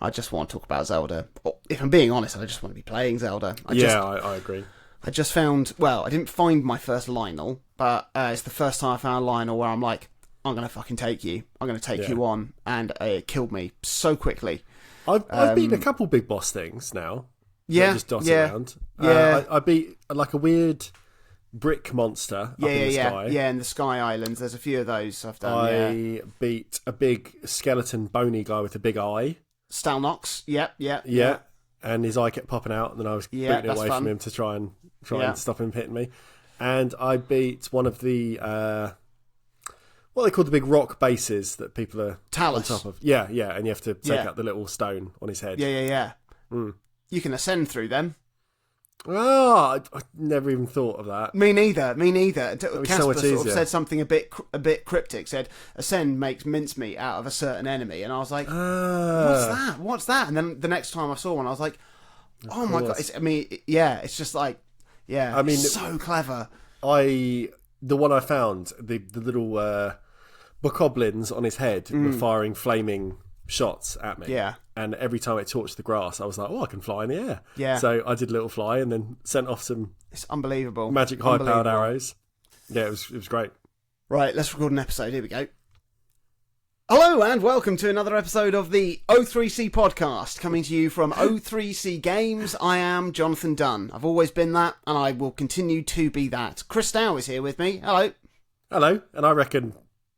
I just want to talk about Zelda. Or, if I'm being honest, I just want to be playing Zelda. I agree. I just found, well, I didn't find my first Lionel, but it's the first time I found a Lionel where I'm like, I'm going to fucking take you. I'm going to take you on. And it killed me so quickly. I've beaten a couple big boss things now. Yeah. Just dotted around. Yeah. I beat like a weird brick monster up in the sky. Yeah, in the Sky Islands. There's a few of those I've done. I beat a big skeleton bony guy with a big eye. Stalnox. Yeah. And his eye kept popping out, and then I was booting it away from him to try and stop him hitting me. And I beat one of the what they call the big rock bases that people are Talus. on top of. Yeah, and you have to take out the little stone on his head. Yeah. You can ascend through them. Oh, I never even thought of that. Me neither. Casper so sort of said something a bit cryptic. Said ascend makes mincemeat out of a certain enemy, and I was like, "What's that?" And then the next time I saw one, I was like, "Oh my god!" It's just like, it's so clever. The one I found, the little bokoblins on his head were firing flaming shots at me. Yeah. And every time it torched the grass, I was like, I can fly in the air. Yeah. So I did a little fly and then sent off some It's unbelievable. magic high-powered arrows. Yeah, it was great. Right, let's record an episode. Here we go. Hello and welcome to another episode of the O3C podcast, coming to you from O3C Games. I am Jonathan Dunn. I've always been that, and I will continue to be that. Chris Dow is here with me. Hello. Hello. And I reckon,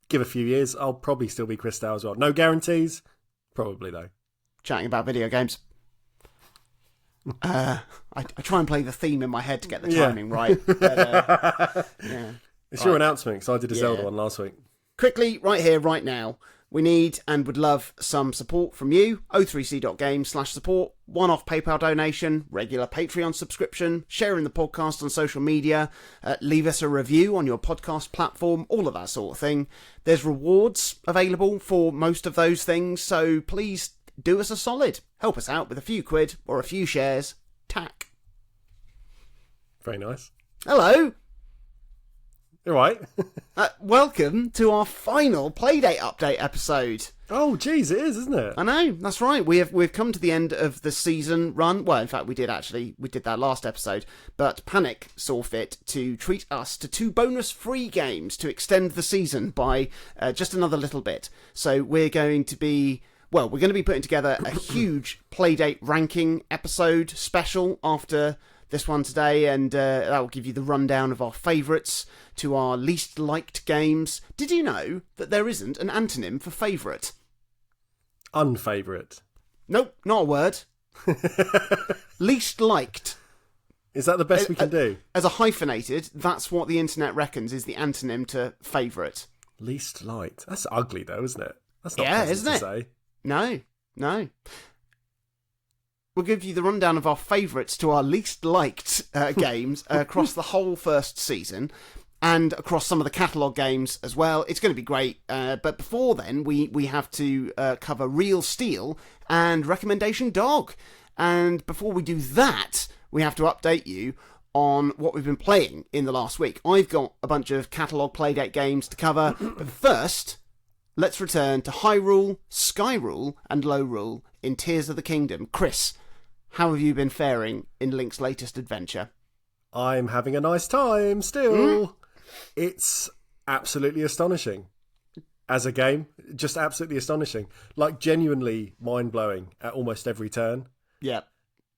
give a few years, I'll probably still be Chris Dow as well. No guarantees. Probably, though. Chatting about video games. I try and play the theme in my head to get the timing right. But, It's your announcement, because I did a Zelda one last week. Quickly, right here, right now, we need and would love some support from you. o3c.games/support, one-off PayPal donation, regular Patreon subscription, sharing the podcast on social media, leave us a review on your podcast platform, all of that sort of thing. There's rewards available for most of those things, so please do us a solid. Help us out with a few quid or a few shares. Tack. Very nice. Hello. All right. Welcome to our final Playdate update episode. Oh, geez, it is, isn't it? I know, that's right. We've come to the end of the season run. Well, in fact, we did that last episode. But Panic saw fit to treat us to 2 bonus-free games to extend the season by just another little bit. So we're going to be putting together a huge Playdate ranking episode special after this one today, and that will give you the rundown of our favourites to our least liked games. Did you know that there isn't an antonym for favourite? Unfavourite. Nope, not a word. Least liked. Is that the best we can do? As a hyphenated, that's what the internet reckons is the antonym to favourite. Least liked. That's ugly, though, isn't it? That's not pleasant isn't it? To say. No. We'll give you the rundown of our favourites to our least liked games across the whole first season and across some of the catalogue games as well. It's going to be great. But before then, we have to cover Real Steel and Recommendation Dog. And before we do that, we have to update you on what we've been playing in the last week. I've got a bunch of catalogue Playdate games to cover. But first, let's return to Hyrule, Skyrule and Lowrule in Tears of the Kingdom. Chris, how have you been faring in Link's latest adventure? I'm having a nice time still. It's absolutely astonishing. As a game, just absolutely astonishing. Like, genuinely mind-blowing at almost every turn. Yeah.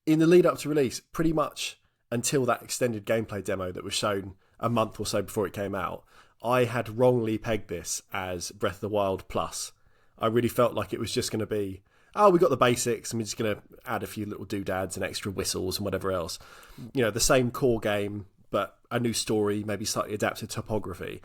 In the lead up to release, pretty much until that extended gameplay demo that was shown a month or so before it came out, I had wrongly pegged this as Breath of the Wild Plus. I really felt like it was just going to be, we got the basics and we're just going to add a few little doodads and extra whistles and whatever else. You know, the same core game, but a new story, maybe slightly adapted topography.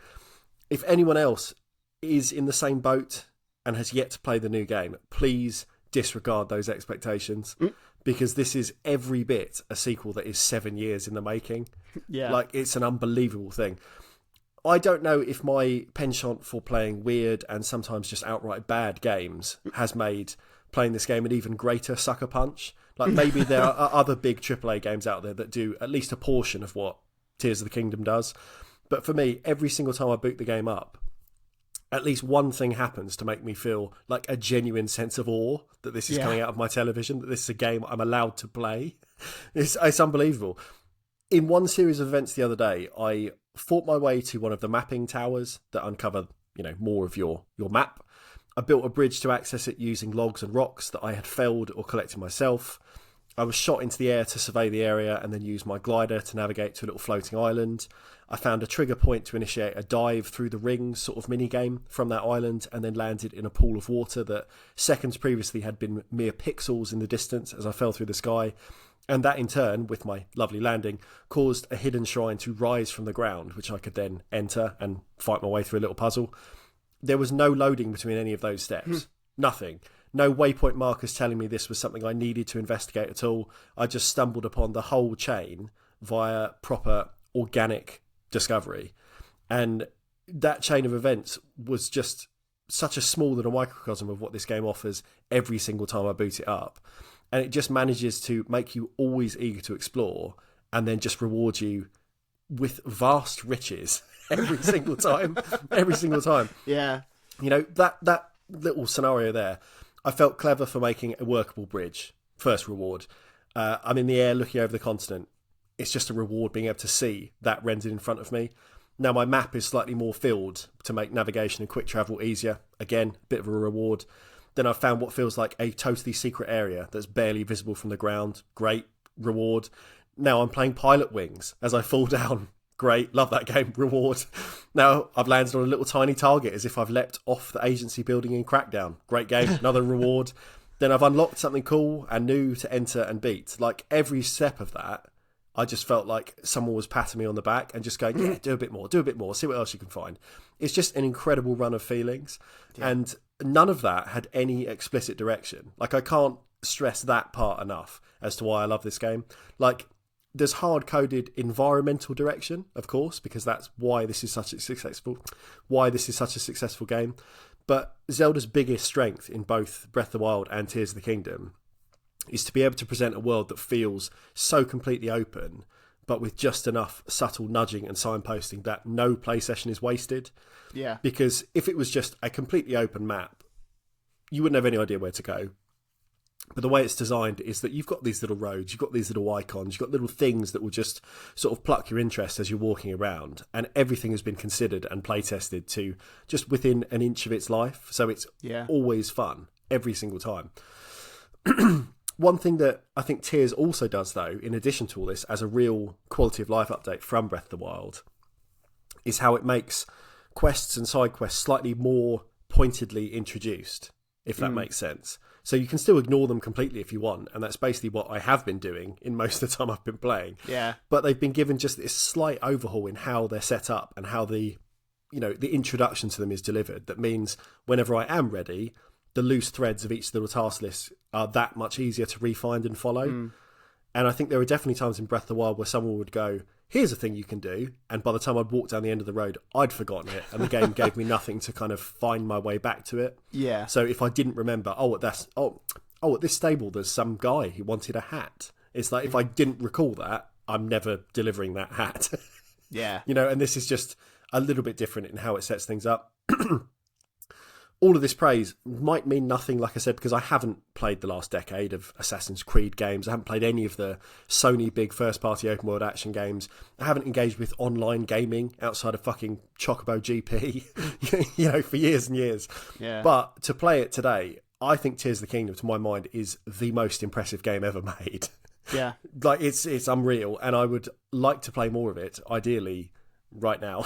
If anyone else is in the same boat and has yet to play the new game, please disregard those expectations, because this is every bit a sequel that is 7 years in the making. Yeah. Like, it's an unbelievable thing. I don't know if my penchant for playing weird and sometimes just outright bad games has made playing this game an even greater sucker punch. Like, maybe there are other big AAA games out there that do at least a portion of what Tears of the Kingdom does. But for me, every single time I boot the game up, at least one thing happens to make me feel like a genuine sense of awe that this is coming out of my television, that this is a game I'm allowed to play. It's unbelievable. In one series of events the other day, I fought my way to one of the mapping towers that uncover, more of your map. I built a bridge to access it using logs and rocks that I had felled or collected myself. I was shot into the air to survey the area and then used my glider to navigate to a little floating island. I found a trigger point to initiate a dive through the rings sort of mini-game from that island, and then landed in a pool of water that seconds previously had been mere pixels in the distance as I fell through the sky. And that in turn, with my lovely landing, caused a hidden shrine to rise from the ground, which I could then enter and fight my way through a little puzzle. There was no loading between any of those steps. Nothing. No waypoint markers telling me this was something I needed to investigate at all. I just stumbled upon the whole chain via proper organic discovery. And that chain of events was just such a small little microcosm of what this game offers every single time I boot it up. And it just manages to make you always eager to explore, and then just reward you with vast riches every single time. Every single time. Yeah. That little scenario there, I felt clever for making a workable bridge. First reward. I'm in the air looking over the continent. It's just a reward being able to see that rendered in front of me. Now my map is slightly more filled to make navigation and quick travel easier. Again, a bit of a reward. Then I've found what feels like a totally secret area that's barely visible from the ground. Great. Reward. Now I'm playing Pilot Wings as I fall down. Great. Love that game. Reward. Now I've landed on a little tiny target as if I've leapt off the agency building in Crackdown. Great game. Another reward. Then I've unlocked something cool and new to enter and beat. Like every step of that, I just felt like someone was patting me on the back and just going, yeah, do a bit more, see what else you can find. It's just an incredible run of feelings. Yeah. And none of that had any explicit direction. Like, I can't stress that part enough as to why I love this game. Like, there's hard-coded environmental direction, of course, because that's why this is such a successful game. But Zelda's biggest strength in both Breath of the Wild and Tears of the Kingdom is to be able to present a world that feels so completely open, but with just enough subtle nudging and signposting that no play session is wasted. Yeah. Because if it was just a completely open map, you wouldn't have any idea where to go. But the way it's designed is that you've got these little roads, you've got these little icons, you've got little things that will just sort of pluck your interest as you're walking around. And everything has been considered and play tested to just within an inch of its life. So it's always fun every single time. One thing that I think Tears also does, though, in addition to all this, as a real quality of life update from Breath of the Wild, is how it makes quests and side quests slightly more pointedly introduced, if that makes sense. So you can still ignore them completely if you want, and that's basically what I have been doing in most of the time I've been playing. Yeah. But they've been given just this slight overhaul in how they're set up and how the introduction to them is delivered. That means whenever I am ready, the loose threads of each little task list are that much easier to re-find and follow. And I think there are definitely times in Breath of the Wild where someone would go, here's a thing you can do, and by the time I'd walked down the end of the road, I'd forgotten it, and the game gave me nothing to kind of find my way back to it. Yeah. So if I didn't remember, at this stable there's some guy who wanted a hat. It's like, if I didn't recall that, I'm never delivering that hat. Yeah. And this is just a little bit different in how it sets things up. All of this praise might mean nothing, like I said, because I haven't played the last decade of Assassin's Creed games. I haven't played any of the Sony big first-party open-world action games. I haven't engaged with online gaming outside of fucking Chocobo GP, for years and years. Yeah. But to play it today, I think Tears of the Kingdom, to my mind, is the most impressive game ever made. Yeah. Like, it's unreal, and I would like to play more of it, ideally right now.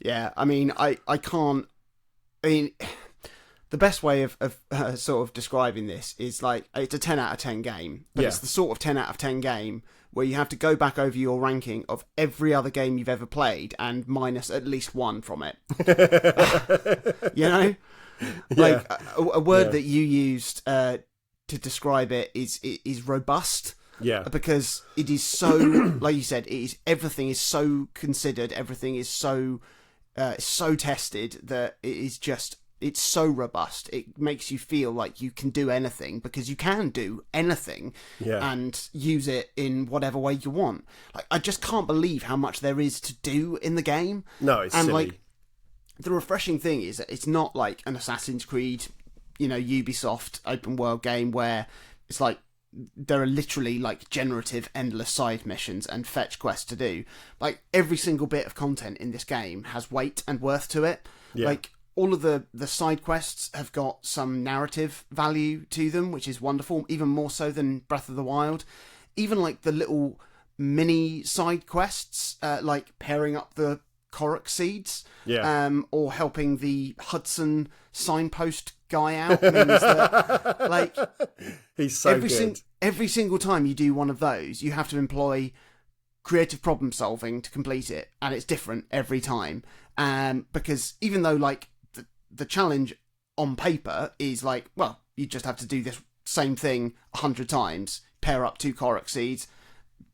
Yeah, I mean, I can't... I mean, the best way of sort of describing this is like, it's a 10 out of 10 game, but it's the sort of 10 out of 10 game where you have to go back over your ranking of every other game you've ever played and minus at least one from it. Like, a word that you used to describe it is robust. Yeah, because it is so, like you said, everything is so considered, everything is so tested that it's so robust. It makes you feel like you can do anything, because you can do anything and use it in whatever way you want. Like, I just can't believe how much there is to do in the game. No, it's silly. Like, the refreshing thing is that it's not like an Assassin's Creed, Ubisoft open world game where it's like there are literally like generative endless side missions and fetch quests to do. Like every single bit of content in this game has weight and worth to it. Yeah. Like all of the side quests have got some narrative value to them, which is wonderful, even more so than Breath of the Wild. Even like the little mini side quests, like pairing up the Korok seeds, or helping the Hudson signpost guy out means that, like, he's so good. Every single time you do one of those, you have to employ creative problem solving to complete it, and it's different every time. Because even though like the challenge on paper is like, well, you just have to do this same thing 100 times, pair up 2 Korok seeds,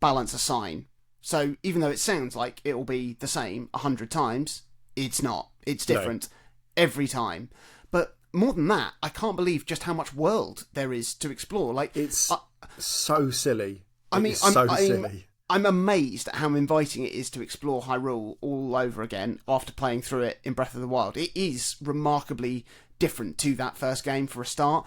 balance a sign. So even though it sounds like it will be the same 100 times, it's not. It's different every time. But more than that, I can't believe just how much world there is to explore. Like it's so silly. Silly. I'm amazed at how inviting it is to explore Hyrule all over again after playing through it in Breath of the Wild. It is remarkably different to that first game for a start.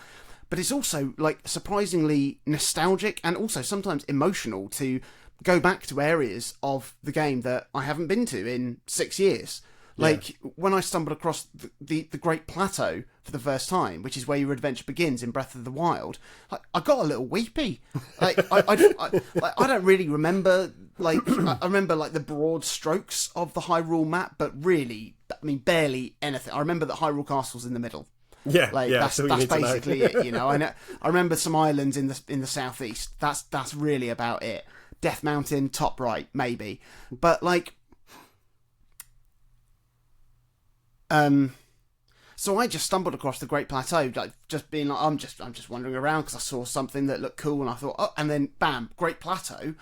But it's also like surprisingly nostalgic and also sometimes emotional to go back to areas of the game that I haven't been to in 6 years. Like when I stumbled across the Great Plateau for the first time, which is where your adventure begins in Breath of the Wild, I got a little weepy. Like I don't really remember. Like I remember like the broad strokes of the Hyrule map, but really, I mean, barely anything. I remember that Hyrule Castle's in the middle. That's basically it. I remember some islands in the southeast. That's really about it. Death Mountain, top right, maybe, but like. So I just stumbled across the Great Plateau, like just being like, I'm just wandering around because I saw something that looked cool, and I thought, oh, and then bam, Great Plateau,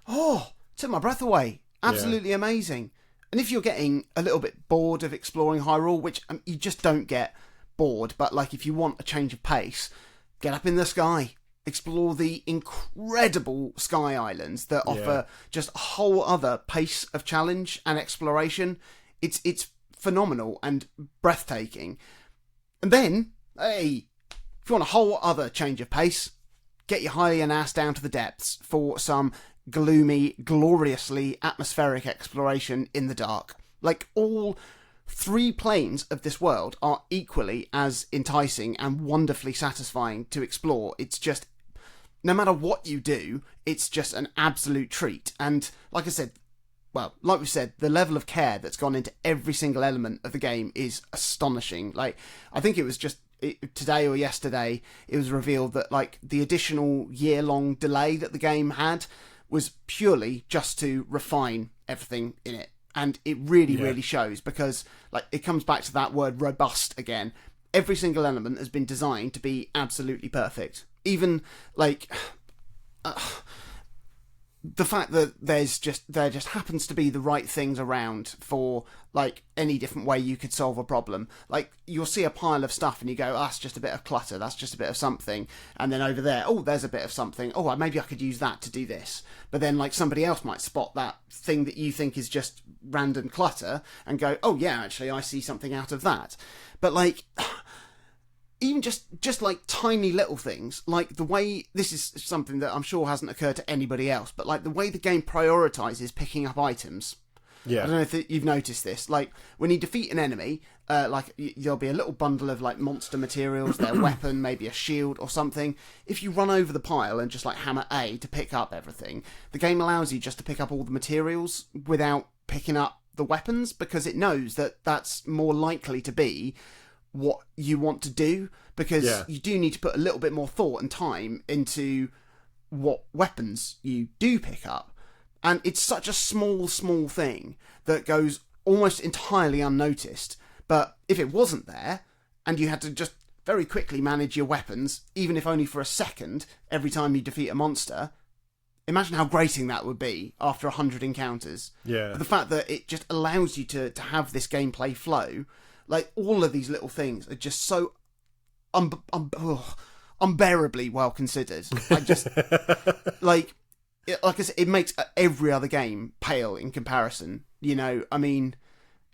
took my breath away, absolutely amazing. And if you're getting a little bit bored of exploring Hyrule, which you just don't get bored, but like if you want a change of pace, get up in the sky, explore the incredible Sky Islands that offer just a whole other pace of challenge and exploration. It's phenomenal and breathtaking. And then, hey, if you want a whole other change of pace, get your Hylian ass down to the depths for some gloomy, gloriously atmospheric exploration in the dark. Like, all 3 planes of this world are equally as enticing and wonderfully satisfying to explore. It's just, no matter what you do, it's just an absolute treat. And like I said, well, like we said, the level of care that's gone into every single element of the game is astonishing. Like, I think it was just today or yesterday, it was revealed that like the additional year-long delay that the game had was purely just to refine everything in it. And it really, really shows, because like it comes back to that word robust again. Every single element has been designed to be absolutely perfect. Even like... the fact that there just happens to be the right things around for like any different way you could solve a problem. Like you'll see a pile of stuff and you go, oh, that's just a bit of clutter, that's just a bit of something, and then over there, oh, there's a bit of something, oh, maybe I could use that to do this. But then like somebody else might spot that thing that you think is just random clutter and go, oh yeah, actually I see something out of that. But like even just like tiny little things, like the way, this is something that I'm sure hasn't occurred to anybody else, but like the way the game prioritises picking up items. I don't know if you've noticed this. Like when you defeat an enemy, like there'll be a little bundle of like monster materials, their weapon, maybe a shield or something. If you run over the pile and just like hammer A to pick up everything, the game allows you just to pick up all the materials without picking up the weapons, because it knows that that's more likely to be what you want to do, because you do need to put a little bit more thought and time into what weapons you do pick up. And it's such a small thing that goes almost entirely unnoticed. But if it wasn't there, and you had to just very quickly manage your weapons, even if only for a second, every time you defeat a monster, imagine how grating that would be after 100 encounters. But the fact that it just allows you to have this gameplay flow, like all of these little things are just so unbearably well considered. I just like I said, it makes every other game pale in comparison. You know, I mean,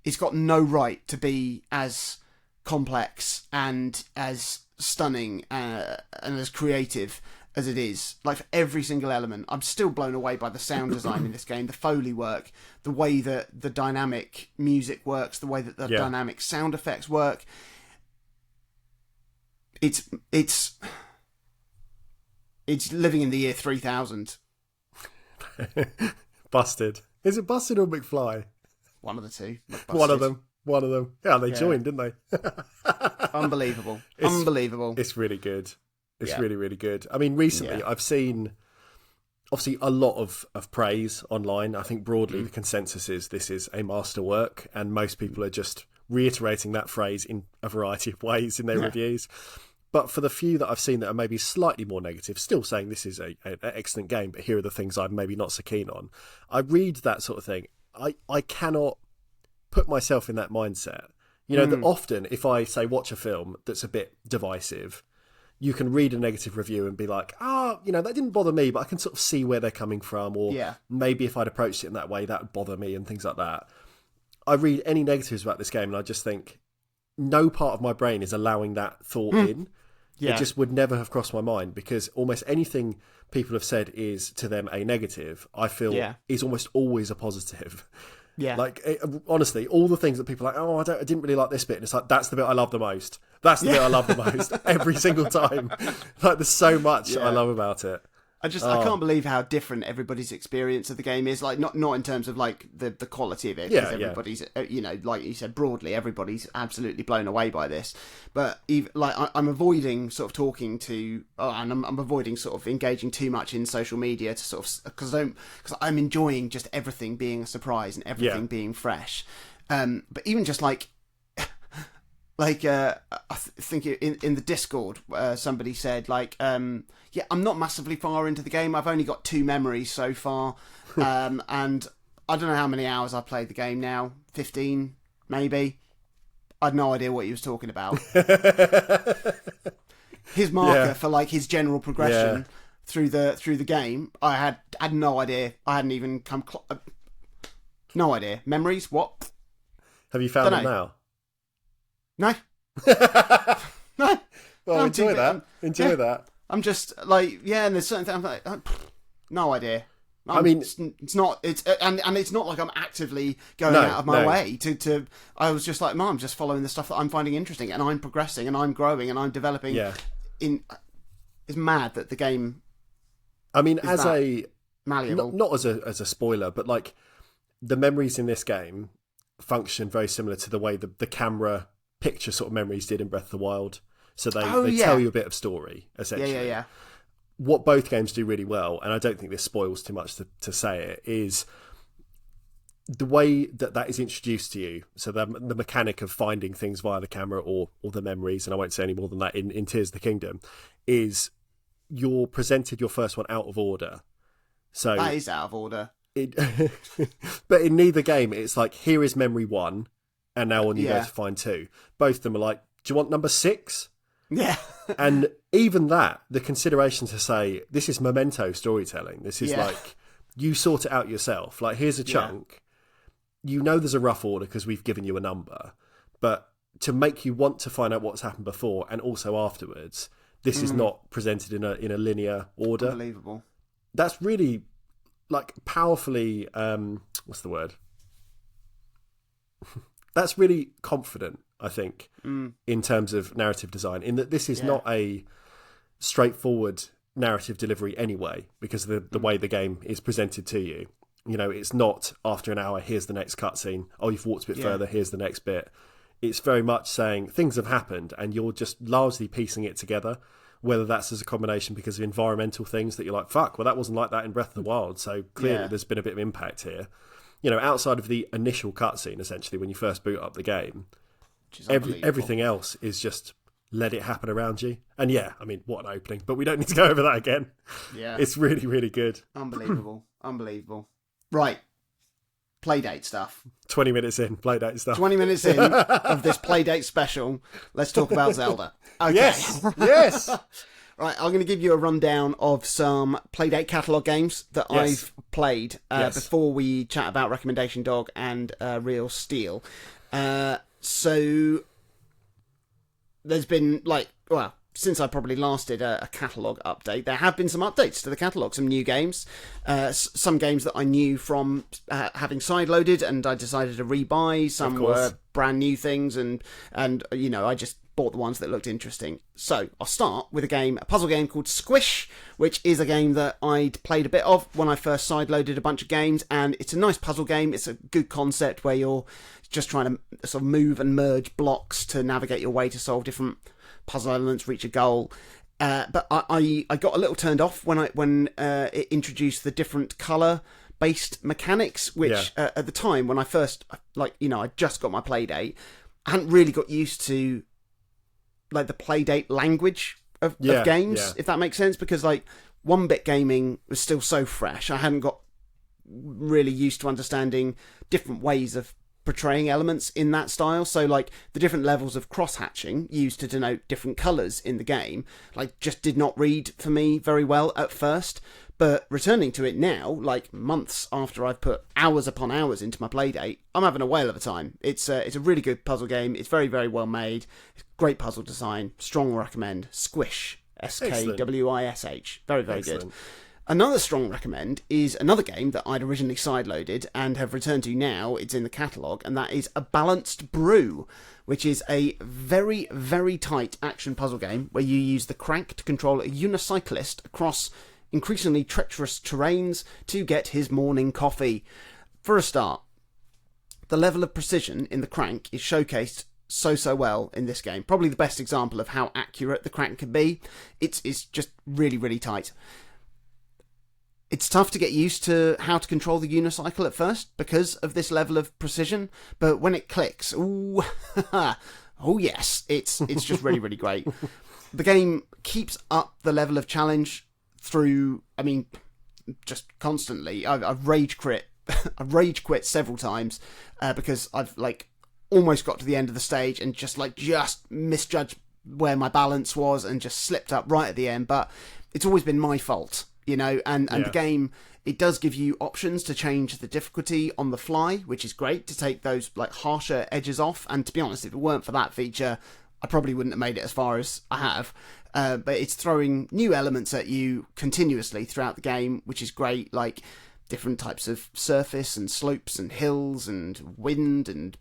it's got no right to be as complex and as stunning and as creative as it is. Like, for every single element, I'm still blown away by the sound design in this game, the Foley work, the way that the dynamic music works, the way that the dynamic sound effects work. It's living in the year 3000. Busted. Is it Busted or McFly? One of the two. One of them. Yeah, they joined, didn't they? Unbelievable. Unbelievable. It's really good. It's really, really good. I mean, recently I've seen, obviously, a lot of praise online. I think broadly the consensus is this is a masterwork, and most people are just reiterating that phrase in a variety of ways in their reviews. But for the few that I've seen that are maybe slightly more negative, still saying this is an excellent game, but here are the things I'm maybe not so keen on. I read that sort of thing. I cannot put myself in that mindset. You know, that often if I say watch a film that's a bit divisive, you can read a negative review and be like, you know, that didn't bother me, but I can sort of see where they're coming from, or maybe if I'd approached it in that way, that would bother me, and things like that. I read any negatives about this game and I just think no part of my brain is allowing that thought in. It just would never have crossed my mind, because almost anything people have said is to them a negative, I feel is almost always a positive. Yeah. Like, honestly, all the things that people are like, I didn't really like this bit. And it's like, that's the bit I love the most. That's the bit I love the most every single time. Like, there's so much I love about it. I can't believe how different everybody's experience of the game is. Like, not in terms of like the quality of it, because everybody's, you know, like you said, broadly, everybody's absolutely blown away by this. But even, like, I'm avoiding sort of talking to, and I'm avoiding sort of engaging too much in social media to sort of, because I'm enjoying just everything being a surprise and everything being fresh. But even just like. Like, I think in the Discord, somebody said, like, I'm not massively far into the game. I've only got 2 memories so far. And I don't know how many hours I've played the game now. 15, maybe. I had no idea what he was talking about. His marker for, like, his general progression through the game, I had no idea. I hadn't even come no idea. Memories? What? Have you found them now? No. No. Well, enjoy that. I'm just like, and there's certain things I'm like, no idea. I mean, it's not. And it's not like I'm actively going out of my way to. I was just like, I'm just following the stuff that I'm finding interesting, and I'm progressing, and I'm growing, and I'm developing. Yeah. It's mad that the game. I mean, as a malleable, not as a spoiler, but like the memories in this game function very similar to the way the camera picture sort of memories did in Breath of the Wild. So they tell you a bit of story, essentially. Yeah. What both games do really well, and I don't think this spoils too much to say it, is the way that is introduced to you. So the mechanic of finding things via the camera or the memories, and I won't say any more than that in Tears of the Kingdom, is you're presented your first one out of order. So that is out of order. But in neither game, it's like, here is memory 1, and now on you go to find 2. Both of them are like, do you want number 6? Yeah. And even that, the consideration to say, this is memento storytelling. This is like, you sort it out yourself. Like, here's a chunk. You know there's a rough order because we've given you a number. But to make you want to find out what's happened before and also afterwards, this is not presented in a linear order. Unbelievable. That's really, like, powerfully, what's the word? That's really confident, I think, in terms of narrative design, in that this is not a straightforward narrative delivery anyway, because of the way the game is presented to you. You know, it's not after an hour, here's the next cutscene. Oh, you've walked a bit further, here's the next bit. It's very much saying things have happened and you're just largely piecing it together, whether that's as a combination because of environmental things that you're like, fuck, well, that wasn't like that in Breath of the Wild, so clearly there's been a bit of impact here. You know, outside of the initial cutscene, essentially, when you first boot up the game, everything else is just let it happen around you. And I mean, what an opening. But we don't need to go over that again. Yeah. It's really, really good. Unbelievable. Unbelievable. Right. Playdate stuff. 20 minutes in, Playdate stuff. 20 minutes in of this Playdate special. Let's talk about Zelda. Okay. Yes. Right, I'm going to give you a rundown of some Playdate catalogue games that I've played before we chat about Recommendation Dog and Real Steel. So there's been since I probably last did a catalogue update, there have been some updates to the catalogue, some new games, some games that I knew from having sideloaded and I decided to rebuy. Some were brand new things, and I just bought the ones that looked interesting. So I'll start with a puzzle game called Squish, which is a game that I'd played a bit of when I first sideloaded a bunch of games, and it's a nice puzzle game. It's a good concept where you're just trying to sort of move and merge blocks to navigate your way to solve different puzzle elements, reach a goal. But I got a little turned off when it introduced the different colour based mechanics, which at the time when I first I just got my Playdate, I hadn't really got used to the Playdate language of games, if that makes sense, because 1-bit gaming was still so fresh. I hadn't got really used to understanding different ways of portraying elements in that style. So the different levels of cross-hatching used to denote different colours in the game just did not read for me very well at first. But returning to it now, months after I've put hours upon hours into my Playdate, I'm having a whale of a time. It's a really good puzzle game. It's very, very well made. Great puzzle design. Strong recommend. Squish. SKWISH. Very, very good. Another strong recommend is another game that I'd originally sideloaded and have returned to now. It's in the catalogue, and that is A Balanced Brew, which is a very, very tight action puzzle game where you use the crank to control a unicyclist across increasingly treacherous terrains to get his morning coffee. For a start, the level of precision in the crank is showcased so well in this game. Probably the best example of how accurate the crank can be. It's just really, really tight. It's tough to get used to how to control the unicycle at first because of this level of precision, but when it clicks, ooh, oh yes, it's just really, really great. The game keeps up the level of challenge through, just constantly. I've rage quit several times because I've almost got to the end of the stage and just misjudged where my balance was and just slipped up right at the end. But it's always been my fault. And the game, it does give you options to change the difficulty on the fly, which is great to take those harsher edges off. And to be honest, if it weren't for that feature, I probably wouldn't have made it as far as I have. But it's throwing new elements at you continuously throughout the game, which is great, different types of surface and slopes and hills and wind and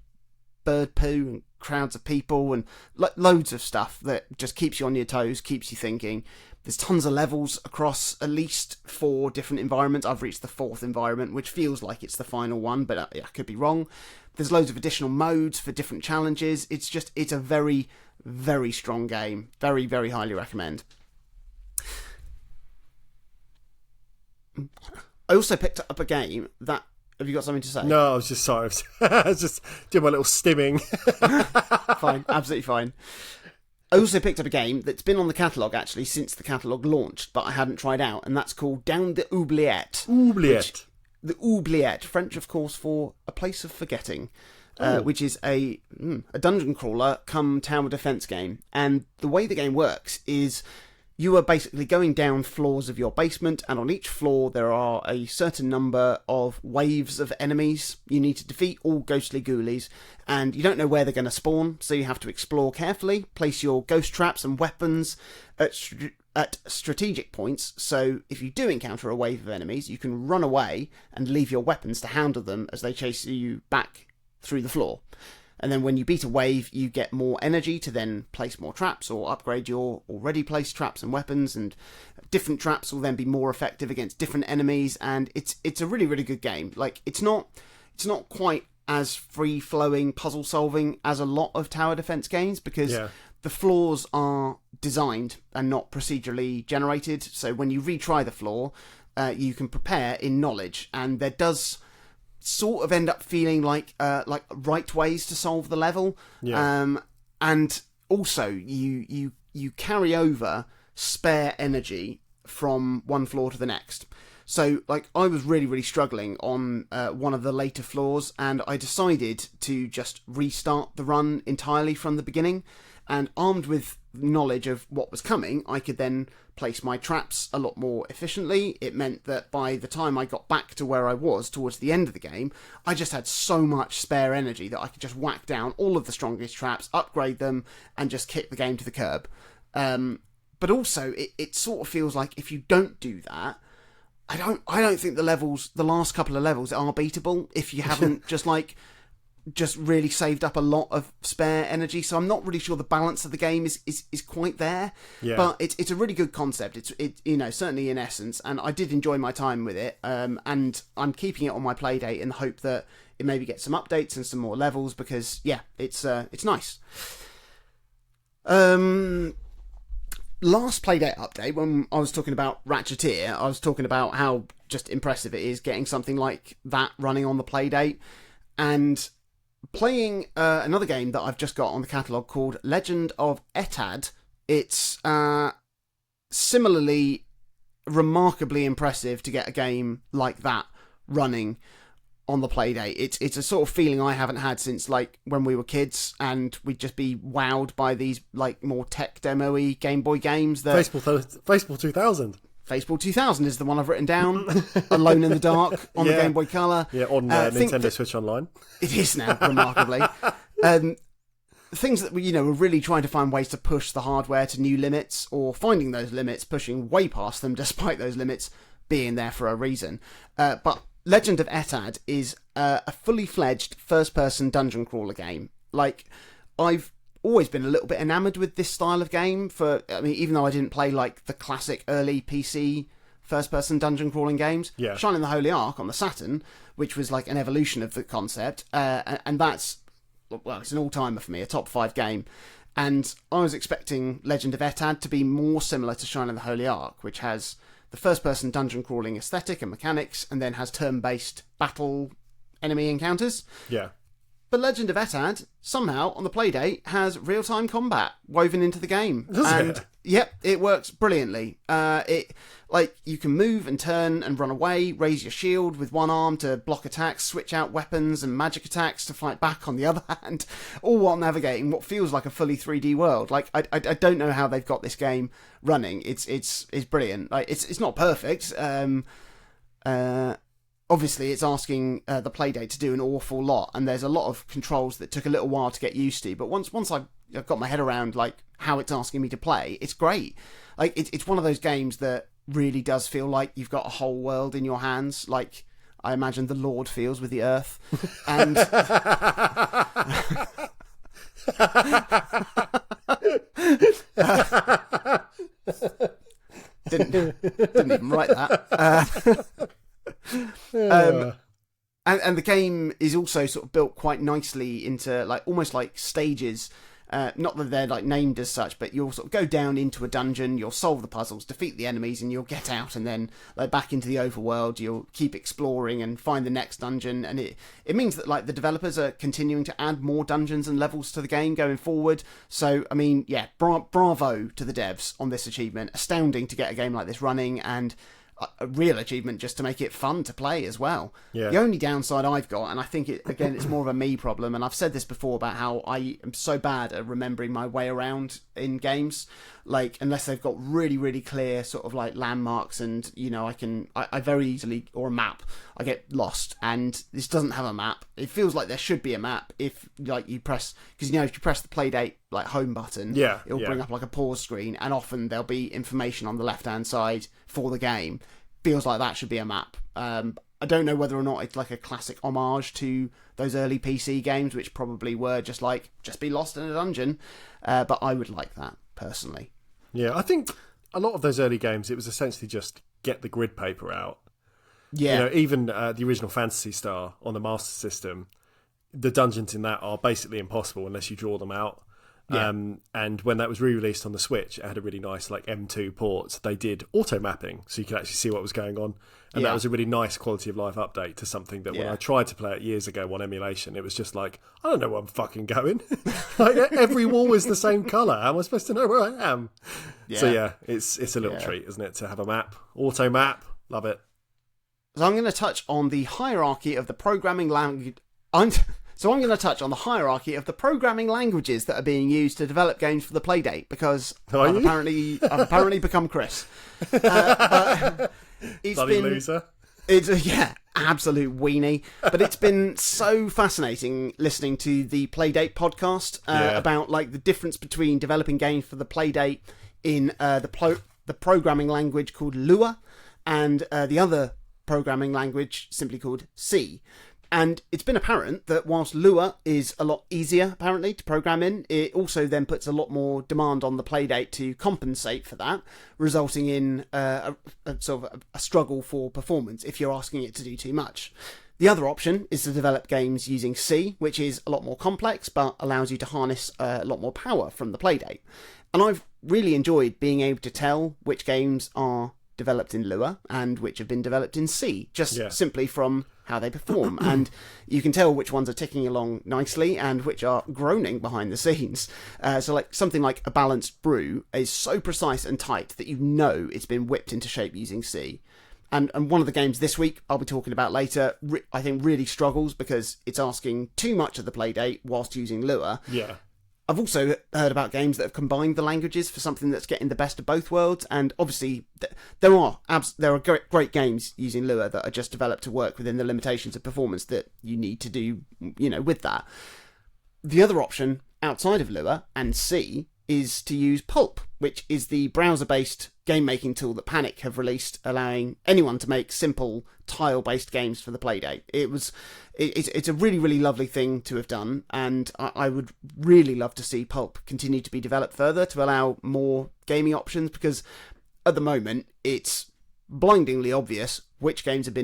bird poo and crowds of people and loads of stuff that just keeps you on your toes, keeps you thinking. There's tons of levels across at least 4 different environments. I've reached the 4th environment, which feels like it's the final one, but I could be wrong. There's loads of additional modes for different challenges. It's a very, very strong game. Very, very highly recommend. I also picked up a game that... Have you got something to say? No, I was just sorry. I was just doing my little stimming. Fine, absolutely fine. I also picked up a game that's been on the catalogue, actually, since the catalogue launched, but I hadn't tried out, and that's called Down the Oubliette. Oubliette. The Oubliette, French, of course, for a place of forgetting, which is a dungeon crawler come tower defence game. And the way the game works is you are basically going down floors of your basement, and on each floor there are a certain number of waves of enemies. You need to defeat all ghostly ghoulies, and you don't know where they're going to spawn, so you have to explore carefully, place your ghost traps and weapons at strategic points, so if you do encounter a wave of enemies, you can run away and leave your weapons to handle them as they chase you back through the floor. And then when you beat a wave, you get more energy to then place more traps or upgrade your already placed traps and weapons, and different traps will then be more effective against different enemies, and it's a really, really good game. It's not quite as free-flowing puzzle solving as a lot of tower defense games, because the floors are designed and not procedurally generated, so when you retry the floor, you can prepare in knowledge, and there does sort of end up feeling like right ways to solve the level. And also you carry over spare energy from one floor to the next. So I was really, really struggling on one of the later floors, and I decided to just restart the run entirely from the beginning, and armed with knowledge of what was coming, I could then place my traps a lot more efficiently. It meant that by the time I got back to where I was towards the end of the game, I just had so much spare energy that I could just whack down all of the strongest traps, upgrade them, and just kick the game to the curb. But also, it sort of feels like if you don't do that, I don't think the last couple of levels are beatable if you haven't just really saved up a lot of spare energy. So I'm not really sure the balance of the game is quite there. Yeah. But it's a really good concept. It's certainly in essence, and I did enjoy my time with it. And I'm keeping it on my Playdate in the hope that it maybe gets some updates and some more levels, because it's nice. Last Playdate update, when I was talking about Ratcheteer, I was talking about how just impressive it is getting something like that running on the Playdate. And playing another game that I've just got on the catalogue called Legend of Etad, it's similarly remarkably impressive to get a game like that running on the Playdate. It's a sort of feeling I haven't had since like when we were kids and we'd just be wowed by these like more tech demo-y Game Boy games. Baseball 2000. Baseball 2000 is the one I've written down. Alone in the Dark on the Game Boy Color. Yeah, on Nintendo Switch Online. It is now, remarkably. Things that we're really trying to find ways to push the hardware to new limits, or finding those limits, pushing way past them despite those limits being there for a reason. But Legend of Etad is a fully fledged first-person dungeon crawler game. Like, I've always been a little bit enamoured with this style of game. Even though I didn't play like the classic early PC first-person dungeon crawling games, Shining the Holy Ark on the Saturn, which was like an evolution of the concept, and that's, well, it's an all-timer for me, a top 5 game. And I was expecting Legend of Etad to be more similar to Shining the Holy Ark, which has the first-person dungeon crawling aesthetic and mechanics, and then has turn-based battle enemy encounters. Yeah. But Legend of Etad, somehow, on the Playdate, has real-time combat woven into the game. Yep, it works brilliantly. You can move and turn and run away, raise your shield with one arm to block attacks, switch out weapons and magic attacks to fight back on the other hand, all while navigating what feels like a fully 3D world. Like, I don't know how they've got this game running. It's brilliant. Like, it's not perfect. Obviously, it's asking the Playdate to do an awful lot, and there's a lot of controls that took a little while to get used to. But once I've got my head around like how it's asking me to play, it's great. Like it's one of those games that really does feel like you've got a whole world in your hands, like I imagine the Lord feels with the Earth. And didn't even write that. And the game is also sort of built quite nicely into like almost like stages. Not that they're like named as such, but you'll sort of go down into a dungeon, you'll solve the puzzles, defeat the enemies, and you'll get out, and then like back into the overworld. You'll keep exploring and find the next dungeon, and it means that like the developers are continuing to add more dungeons and levels to the game going forward. So I mean, yeah, bravo to the devs on this achievement. Astounding to get a game like this running, and a real achievement just to make it fun to play as well. Yeah. The only downside I've got, and I think it's more of a me problem, and I've said this before about how I am so bad at remembering my way around in games, like unless they've got really, really clear sort of like landmarks, and I very easily, or a map, I get lost, and this doesn't have a map. It feels like there should be a map if like you press, because if you press the Playdate like home button, it'll bring up like a pause screen, and often there'll be information on the left hand side for the game. Feels like that should be a map. I don't know whether or not it's like a classic homage to those early PC games, which probably were just be lost in a dungeon, but I would like that personally. Yeah, I think a lot of those early games, it was essentially just get the grid paper out. Yeah, even the original Phantasy Star on the Master System, the dungeons in that are basically impossible unless you draw them out. Yeah. And when that was re-released on the Switch, it had a really nice like M2 port. They did auto mapping, so you could actually see what was going on, and that was a really nice quality of life update to something that when I tried to play it years ago on emulation, it was just like, I don't know where I'm fucking going. Like every wall is the same colour. How am I supposed to know where I am? Yeah. So it's a little treat, isn't it, to have a map, auto map. Love it. So I'm going to touch on the hierarchy of the programming language. So I'm going to touch on the hierarchy of the programming languages that are being used to develop games for the Playdate, because I've apparently become Chris. But it's Bloody been loser. It's absolute weenie. But it's been so fascinating listening to the Playdate podcast about like the difference between developing games for the Playdate in the programming language called Lua and the other programming language simply called C. And it's been apparent that whilst Lua is a lot easier, apparently, to program in, it also then puts a lot more demand on the Playdate to compensate for that, resulting in a sort of a struggle for performance if you're asking it to do too much. The other option is to develop games using C, which is a lot more complex, but allows you to harness a lot more power from the Playdate. And I've really enjoyed being able to tell which games are developed in Lua and which have been developed in C, just simply from how they perform. And you can tell which ones are ticking along nicely and which are groaning behind the scenes. So like something like a balanced brew is so precise and tight that you know it's been whipped into shape using C. And one of the games this week I'll be talking about later, I think really struggles because it's asking too much of the Playdate whilst using Lua. Yeah. I've also heard about games that have combined the languages for something that's getting the best of both worlds, and obviously there are great games using Lua that are just developed to work within the limitations of performance that you need to do, with that. The other option outside of Lua and C is to use Pulp, which is the browser-based game-making tool that Panic have released, allowing anyone to make simple tile-based games for the Playdate. It's a really, really lovely thing to have done, and I would really love to see Pulp continue to be developed further to allow more gaming options, because at the moment it's blindingly obvious which games that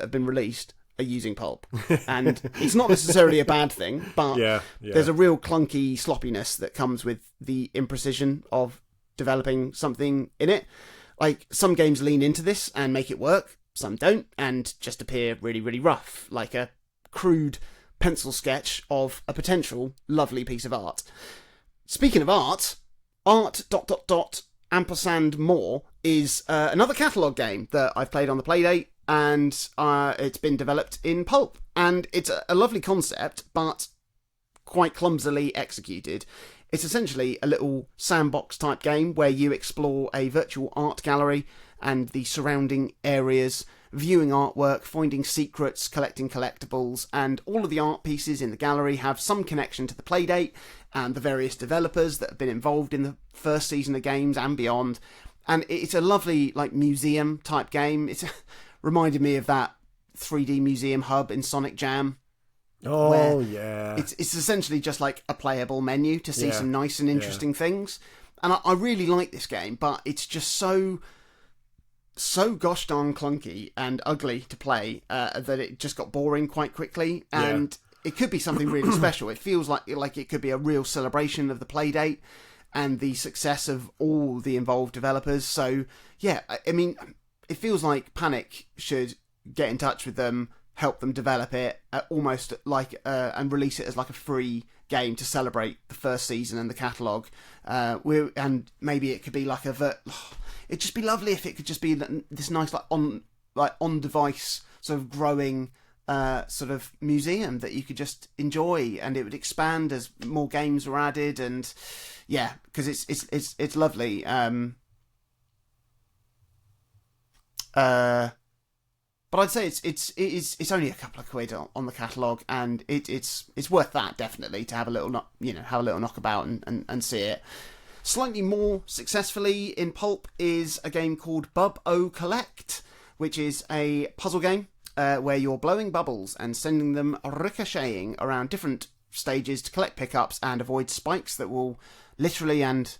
have been released are using Pulp, and it's not necessarily a bad thing, but there's a real clunky sloppiness that comes with the imprecision of developing something in it. Like, some games lean into this and make it work, some don't, and just appear really, really rough, like a crude pencil sketch of a potential lovely piece of art. Speaking of art, ampersand more is another catalogue game that I've played on the Playdate, and it's been developed in Pulp. And it's a lovely concept, but quite clumsily executed. It's essentially a little sandbox type game where you explore a virtual art gallery and the surrounding areas, viewing artwork, finding secrets, collecting collectibles, and all of the art pieces in the gallery have some connection to the Playdate and the various developers that have been involved in the first season of games and beyond. And it's a lovely, like, museum type game. It's reminded me of that 3D museum hub in Sonic Jam. Oh, yeah. It's essentially just like a playable menu to see some nice and interesting things. And I really like this game, but it's just so gosh darn clunky and ugly to play that it just got boring quite quickly. And it could be something really special. It feels like it could be a real celebration of the Playdate and the success of all the involved developers. So, yeah, I mean, it feels like Panic should get in touch with them, help them develop it, almost like and release it as like a free game to celebrate the first season and the catalogue. And maybe it could be like it'd just be lovely if it could just be this nice on device sort of growing sort of museum that you could just enjoy, and it would expand as more games were added. And yeah, because it's lovely. But I'd say it's only a couple of quid on the catalogue, and it's worth that, definitely, to have a little knockabout and see it. Slightly more successfully in Pulp is a game called Bub O Collect, which is a puzzle game where you're blowing bubbles and sending them ricocheting around different stages to collect pickups and avoid spikes that will literally and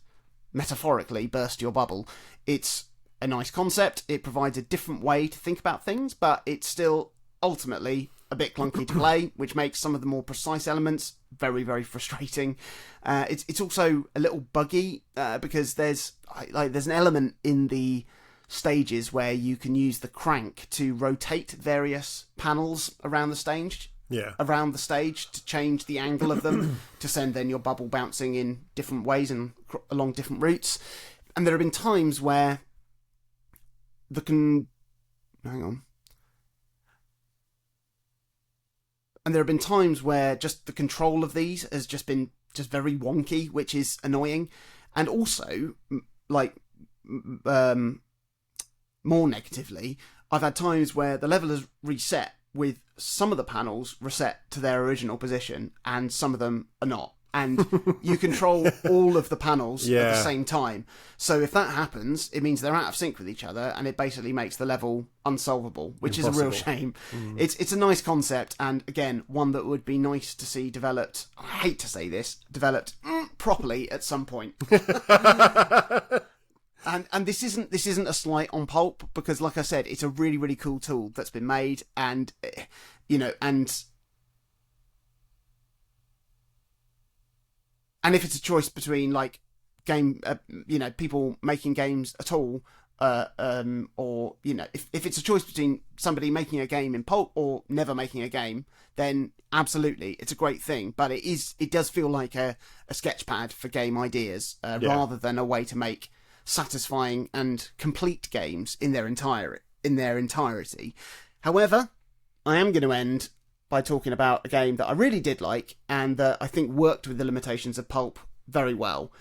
metaphorically burst your bubble. It's a nice concept. It provides a different way to think about things, but it's still ultimately a bit clunky to play, which makes some of the more precise elements very, very frustrating. It's also a little buggy because there's an element in the stages where you can use the crank to rotate various panels around the stage. Yeah. Around the stage to change the angle of them to send then your bubble bouncing in different ways and along different routes. And there have been times where hang on. And there have been times where just the control of these has just been just very wonky, which is annoying. And also, like, more negatively, I've had times where the level has reset with some of the panels reset to their original position and some of them are not. And you control all of the panels at the same time. So if that happens, it means they're out of sync with each other, and it basically makes the level unsolvable, which is a real shame. It's a nice concept, and again, one that would be nice to see developed. I hate to say this, developed properly at some point. And this isn't a slight on Pulp, because, like I said, it's a really, really cool tool that's been made, and And if it's a choice between, like, people making games at all, or, if it's a choice between somebody making a game in Pulp or never making a game, then absolutely, it's a great thing. But it does feel like a sketchpad for game ideas, rather than a way to make satisfying and complete games in their entirety. However, I am going to end by talking about a game that I really did like and that I think worked with the limitations of Pulp very well.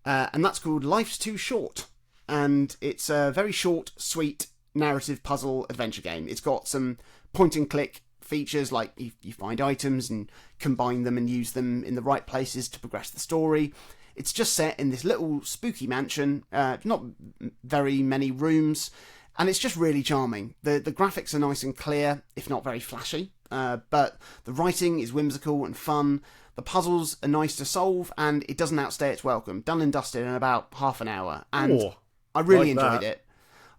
And that's called Life's Too Short. And it's a very short, sweet, narrative puzzle adventure game. It's got some point-and-click features, like you find items and combine them and use them in the right places to progress the story. It's just set in this little spooky mansion, not very many rooms, and it's just really charming. The graphics are nice and clear, if not very flashy. But the writing is whimsical and fun. The puzzles are nice to solve, and it doesn't outstay its welcome. Done and dusted in about half an hour, and I really enjoyed it.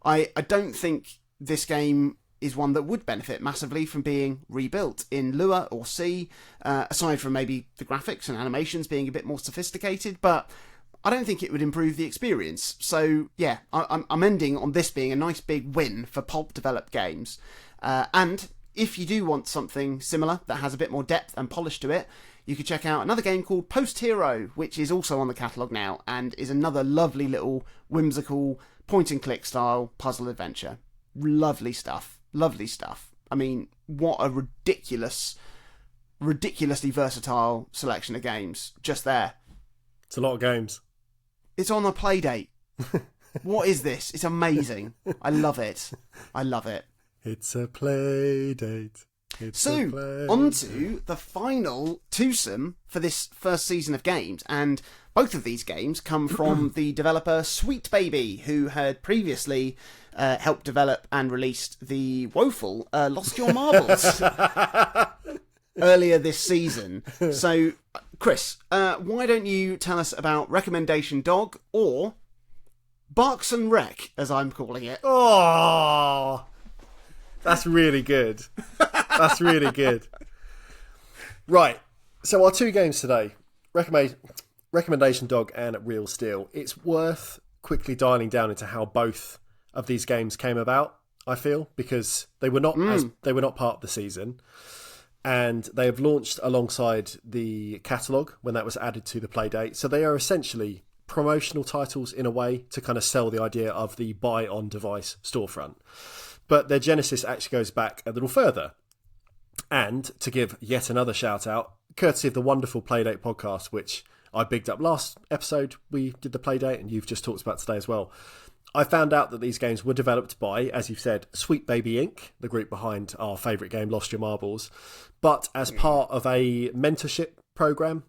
I don't think this game is one that would benefit massively from being rebuilt in Lua or C, aside from maybe the graphics and animations being a bit more sophisticated, but I don't think it would improve the experience. So yeah, I'm ending on this being a nice big win for Pulp developed games. And if you do want something similar that has a bit more depth and polish to it, you could check out another game called Post Hero, which is also on the catalogue now and is another lovely little whimsical point-and-click style puzzle adventure. Lovely stuff. Lovely stuff. I mean, what a ridiculously versatile selection of games just there. It's a lot of games. It's on a Playdate. What is this? It's amazing. I love it. I love it. It's a Playdate. On to the final twosome for this first season of games, and both of these games come from the developer Sweet Baby, who had previously helped develop and released the woeful Lost Your Marbles earlier this season. So, Chris, why don't you tell us about Recommendation Dog, or Barks and Rec, as I'm calling it? Oh, that's really good. That's really good. Right, so our two games today, Recommendation Dog and Real Steel. It's worth quickly dialing down into how both of these games came about, I feel, because they were not part of the season, and they have launched alongside the catalogue when that was added to the Playdate. So they are essentially promotional titles in a way to kind of sell the idea of the buy on device storefront. But their genesis actually goes back a little further. And to give yet another shout out, courtesy of the wonderful Playdate podcast, which I bigged up last episode, we did the Playdate, and you've just talked about today as well. I found out that these games were developed by, as you've said, Sweet Baby Inc., the group behind our favourite game, Lost Your Marbles, but as part of a mentorship program.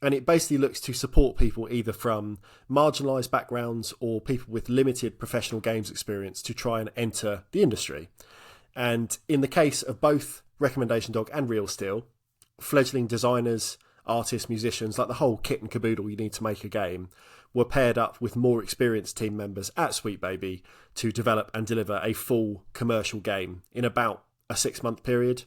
And it basically looks to support people either from marginalised backgrounds or people with limited professional games experience to try and enter the industry. And in the case of both Recommendation Dog and Real Steel, fledgling designers, artists, musicians, like the whole kit and caboodle you need to make a game, were paired up with more experienced team members at Sweet Baby to develop and deliver a full commercial game in about a 6-month period.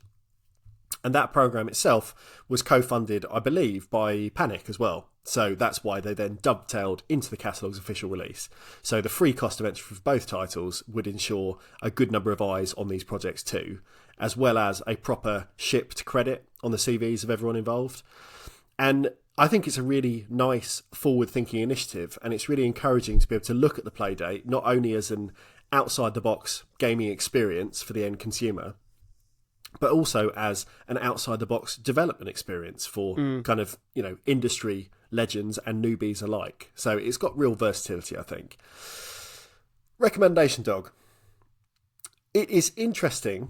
And that program itself was co-funded, I believe, by Panic as well. So that's why they then dovetailed into the catalogue's official release. So the free cost of entry for both titles would ensure a good number of eyes on these projects too, as well as a proper shipped credit on the CVs of everyone involved. And I think it's a really nice forward-thinking initiative, and it's really encouraging to be able to look at the Playdate not only as an outside-the-box gaming experience for the end consumer, but also as an outside-the-box development experience for kind of, industry legends and newbies alike. So it's got real versatility, I think. Recommendation dog. It is interesting,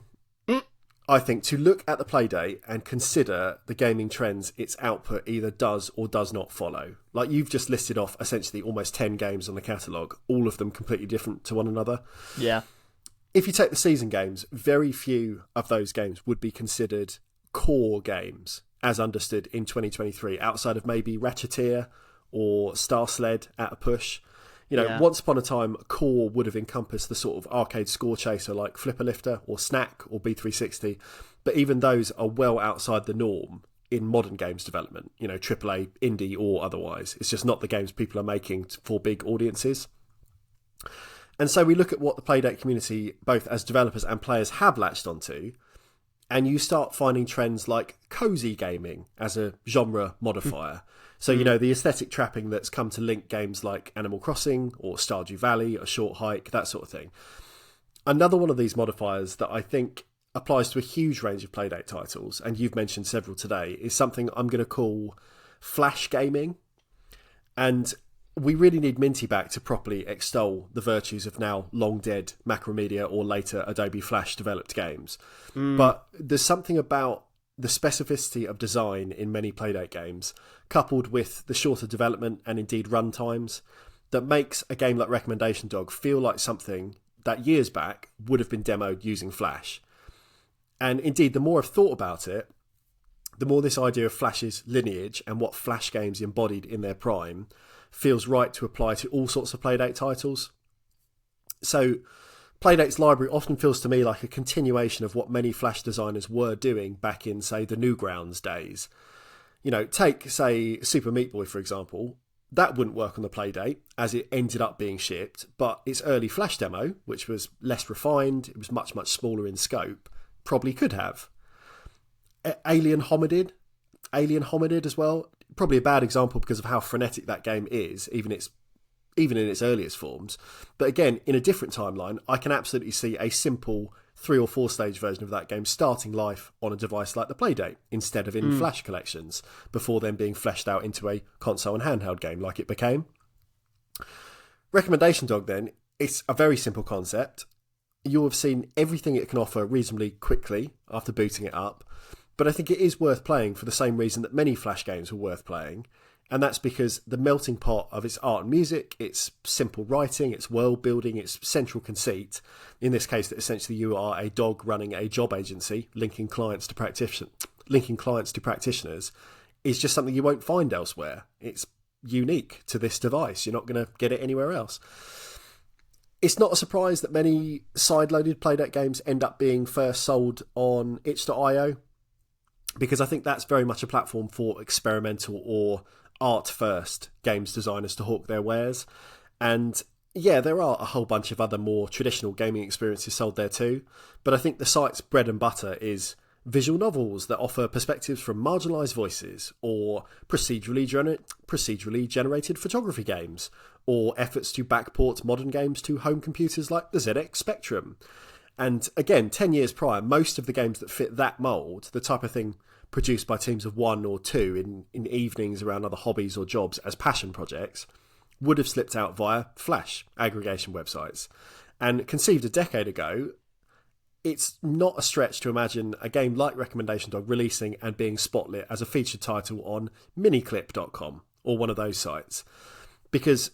I think, to look at the Playdate and consider the gaming trends its output either does or does not follow. Like, you've just listed off essentially almost 10 games on the catalogue, all of them completely different to one another. Yeah. If you take the season games, very few of those games would be considered core games as understood in 2023, outside of maybe Ratcheteer or Star Sled at a push. Once upon a time, core would have encompassed the sort of arcade score chaser like Flipper Lifter or Snack or B360, but even those are well outside the norm in modern games development, AAA, indie or otherwise. It's just not the games people are making for big audiences. And so we look at what the Playdate community, both as developers and players, have latched onto, and you start finding trends like cozy gaming as a genre modifier. So, the aesthetic trapping that's come to link games like Animal Crossing or Stardew Valley, A Short Hike, that sort of thing. Another one of these modifiers that I think applies to a huge range of Playdate titles, and you've mentioned several today, is something I'm going to call flash gaming. And we really need Minty back to properly extol the virtues of now long dead Macromedia or later Adobe Flash developed games. But there's something about the specificity of design in many Playdate games, coupled with the shorter development and indeed run times, that makes a game like Recommendation Dog feel like something that years back would have been demoed using Flash. And indeed, the more I've thought about it, the more this idea of Flash's lineage and what Flash games embodied in their prime feels right to apply to all sorts of Playdate titles. So Playdate's library often feels to me like a continuation of what many Flash designers were doing back in, say, the Newgrounds days. Take, say, Super Meat Boy, for example. That wouldn't work on the Playdate, as it ended up being shipped, but its early Flash demo, which was less refined, it was much, much smaller in scope, probably could have. Alien Hominid as well, probably a bad example because of how frenetic that game is, even in its earliest forms. But again, in a different timeline, I can absolutely see a simple 3 or 4 stage version of that game starting life on a device like the Playdate instead of in Flash collections, before then being fleshed out into a console and handheld game like it became. Recommendation Dog, then, it's a very simple concept. You'll have seen everything it can offer reasonably quickly after booting it up, but I think it is worth playing for the same reason that many Flash games were worth playing, and that's because the melting pot of its art and music, its simple writing, its world building, its central conceit, in this case that essentially you are a dog running a job agency linking clients to practitioners, is just something you won't find elsewhere. It's unique to this device. You're not going to get it anywhere else. It's not a surprise that many side-loaded Playdate games end up being first sold on itch.io, because I think that's very much a platform for experimental or art-first games designers to hawk their wares. And yeah, there are a whole bunch of other more traditional gaming experiences sold there too, but I think the site's bread and butter is visual novels that offer perspectives from marginalised voices, or procedurally generated photography games, or efforts to backport modern games to home computers like the ZX Spectrum. And again, 10 years prior, most of the games that fit that mould, the type of thing produced by teams of 1 or 2 in evenings around other hobbies or jobs as passion projects, would have slipped out via Flash aggregation websites. And conceived a decade ago, it's not a stretch to imagine a game like Recommendation Dog releasing and being spotlit as a featured title on miniclip.com or one of those sites. Because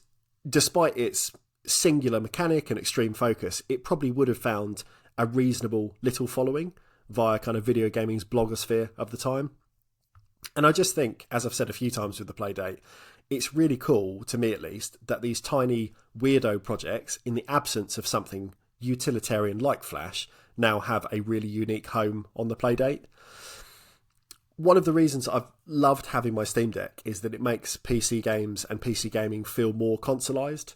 despite its singular mechanic and extreme focus, it probably would have found a reasonable little following via kind of video gaming's blogosphere of the time. And I just think, as I've said a few times with the Playdate, it's really cool, to me at least, that these tiny weirdo projects, in the absence of something utilitarian like Flash, now have a really unique home on the Playdate. One of the reasons I've loved having my Steam Deck is that it makes PC games and PC gaming feel more consolised.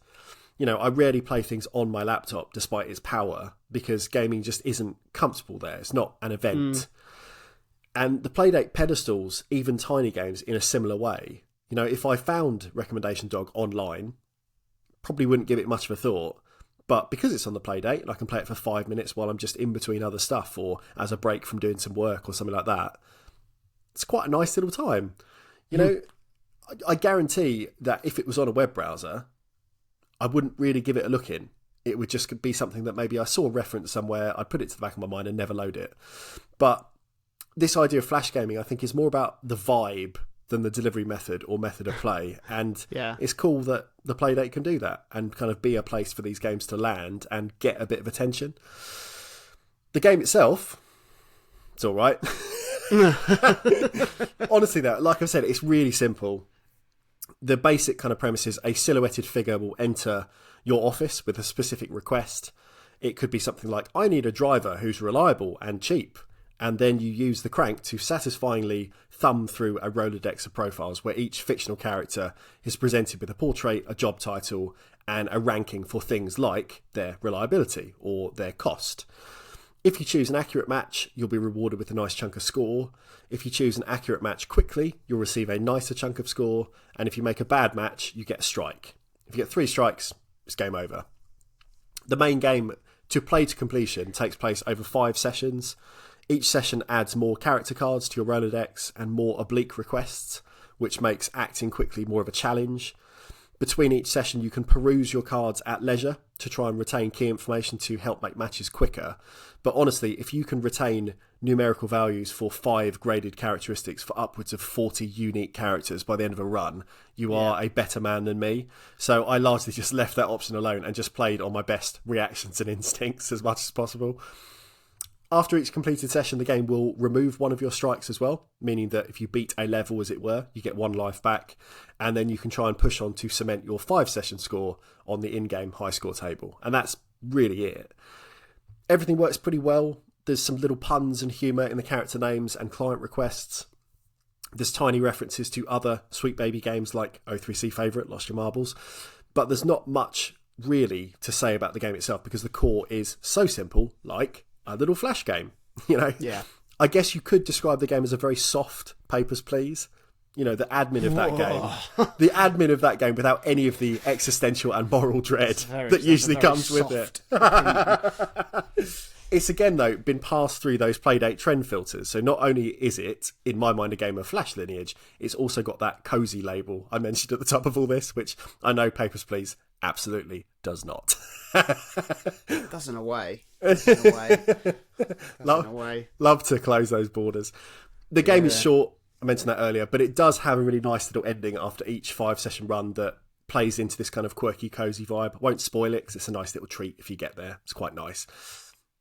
I rarely play things on my laptop despite its power, because gaming just isn't comfortable there. It's not an event. And the Playdate pedestals even tiny games in a similar way. If I found Recommendation Dog online, probably wouldn't give it much of a thought. But because it's on the Playdate and I can play it for 5 minutes while I'm just in between other stuff or as a break from doing some work or something like that, it's quite a nice little time. You know, I guarantee that if it was on a web browser, I wouldn't really give it a look in. It would just be something that maybe I saw a reference somewhere, I'd put it to the back of my mind and never load it. But this idea of flash gaming, I think, is more about the vibe than the delivery method or method of play. And it's cool that the Playdate can do that and kind of be a place for these games to land and get a bit of attention. The game itself, it's all right. Honestly, though, like I've said, it's really simple. The basic kind of premise is a silhouetted figure will enter your office with a specific request. It could be something like, I need a driver who's reliable and cheap. And then you use the crank to satisfyingly thumb through a Rolodex of profiles where each fictional character is presented with a portrait, a job title, and a ranking for things like their reliability or their cost. If you choose an accurate match, you'll be rewarded with a nice chunk of score. If you choose an accurate match quickly, you'll receive a nicer chunk of score. And if you make a bad match, you get a strike. If you get 3 strikes, it's game over. The main game, to play to completion, takes place over 5 sessions. Each session adds more character cards to your Rolodex and more oblique requests, which makes acting quickly more of a challenge. Between each session, you can peruse your cards at leisure to try and retain key information to help make matches quicker. But honestly, if you can retain numerical values for 5 graded characteristics for upwards of 40 unique characters by the end of a run, you are a better man than me. So I largely just left that option alone and just played on my best reactions and instincts as much as possible. After each completed session, the game will remove one of your strikes as well, meaning that if you beat a level, as it were, you get 1 life back, and then you can try and push on to cement your 5-session score on the in-game high score table. And that's really it. Everything works pretty well. There's some little puns and humour in the character names and client requests. There's tiny references to other Sweet Baby games like O3C favourite, Lost Your Marbles. But there's not much really to say about the game itself because the core is so simple, like a little flash game, you know. Yeah. I guess you could describe the game as a very soft Papers, Please. You know, the admin of that game. The admin of that game without any of the existential and moral dread that usually comes with it. It's again, though, been passed through those Playdate trend filters. So not only is it, in my mind, a game of Flash lineage, it's also got that cosy label I mentioned at the top of all this, which I know Papers, Please absolutely does not. It does in a way. Love to close those borders. The game is short, I mentioned that earlier, but it does have a really nice little ending after each 5-session run that plays into this kind of quirky, cosy vibe. I won't spoil it because it's a nice little treat if you get there. It's quite nice.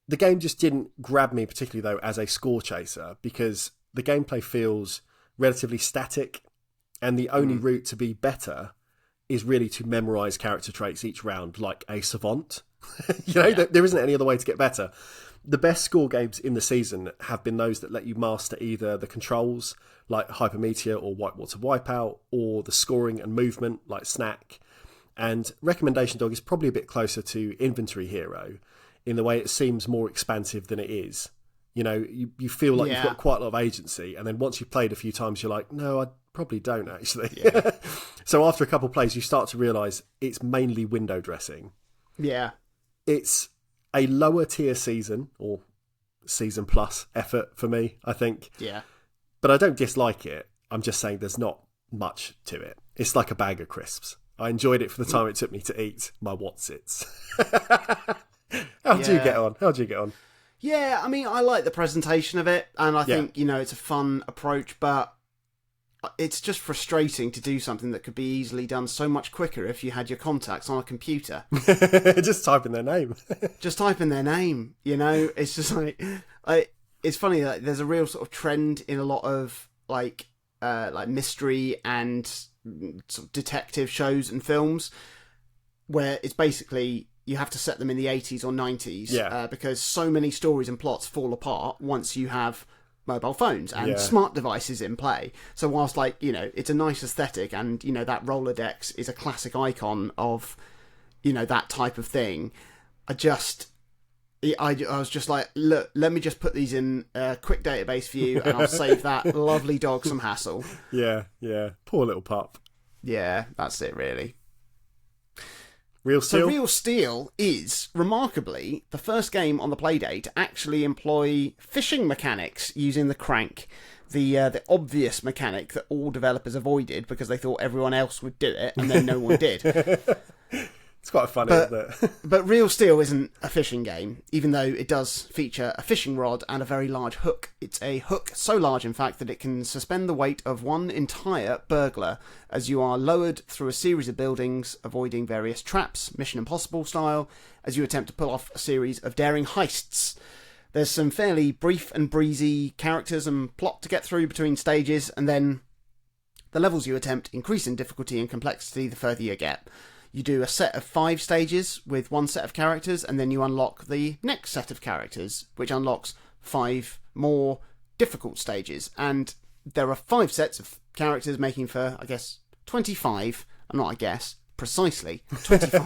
The game just didn't grab me particularly, though, as a score chaser because the gameplay feels relatively static and the only route to be better is really to memorise character traits each round like a savant. There isn't any other way to get better. The best score games in the season have been those that let you master either the controls, like Hypermeteor or Whitewater Wipeout, or the scoring and movement, like Snack. And Recommendation Dog is probably a bit closer to Inventory Hero, in the way it seems more expansive than it is. You know, you feel like you've got quite a lot of agency, and then once you've played a few times, you're like, no, I probably don't actually. Yeah. So after a couple of plays, you start to realise it's mainly window dressing. Yeah. It's a lower tier season, or season plus effort for me, I think. Yeah. But I don't dislike it. I'm just saying there's not much to it. It's like a bag of crisps. I enjoyed it for the time it took me to eat my Whatsits. How'd you get on? Yeah, I mean, I like the presentation of it, and I think, it's a fun approach, but it's just frustrating to do something that could be easily done so much quicker if you had your contacts on a computer. Just type in their name. It's just like... it's funny that there's a real sort of trend in a lot of, like mystery and sort of detective shows and films where it's basically... you have to set them in the 80s or 90s because so many stories and plots fall apart once you have mobile phones and smart devices in play. So whilst, it's a nice aesthetic and, that Rolodex is a classic icon of, that type of thing, I was just like, look, let me just put these in a quick database for you and I'll save that lovely dog some hassle. Yeah. Poor little pup. Yeah, that's it, really. Real So Steel? Real Steel is, remarkably, the first game on the Playdate to actually employ fishing mechanics using the crank. The obvious mechanic that all developers avoided because they thought everyone else would do it, and then no one did. It's quite funny, isn't it? But Real Steel isn't a fishing game, even though it does feature a fishing rod and a very large hook. It's a hook so large, in fact, that it can suspend the weight of one entire burglar as you are lowered through a series of buildings, avoiding various traps, Mission Impossible style, as you attempt to pull off a series of daring heists. There's some fairly brief and breezy characters and plot to get through between stages, and then the levels you attempt increase in difficulty and complexity the further you get. You do a set of 5 stages with one set of characters, and then you unlock the next set of characters, which unlocks 5 more difficult stages. And there are 5 sets of characters, making for, I guess, 25. Not I guess, precisely 25.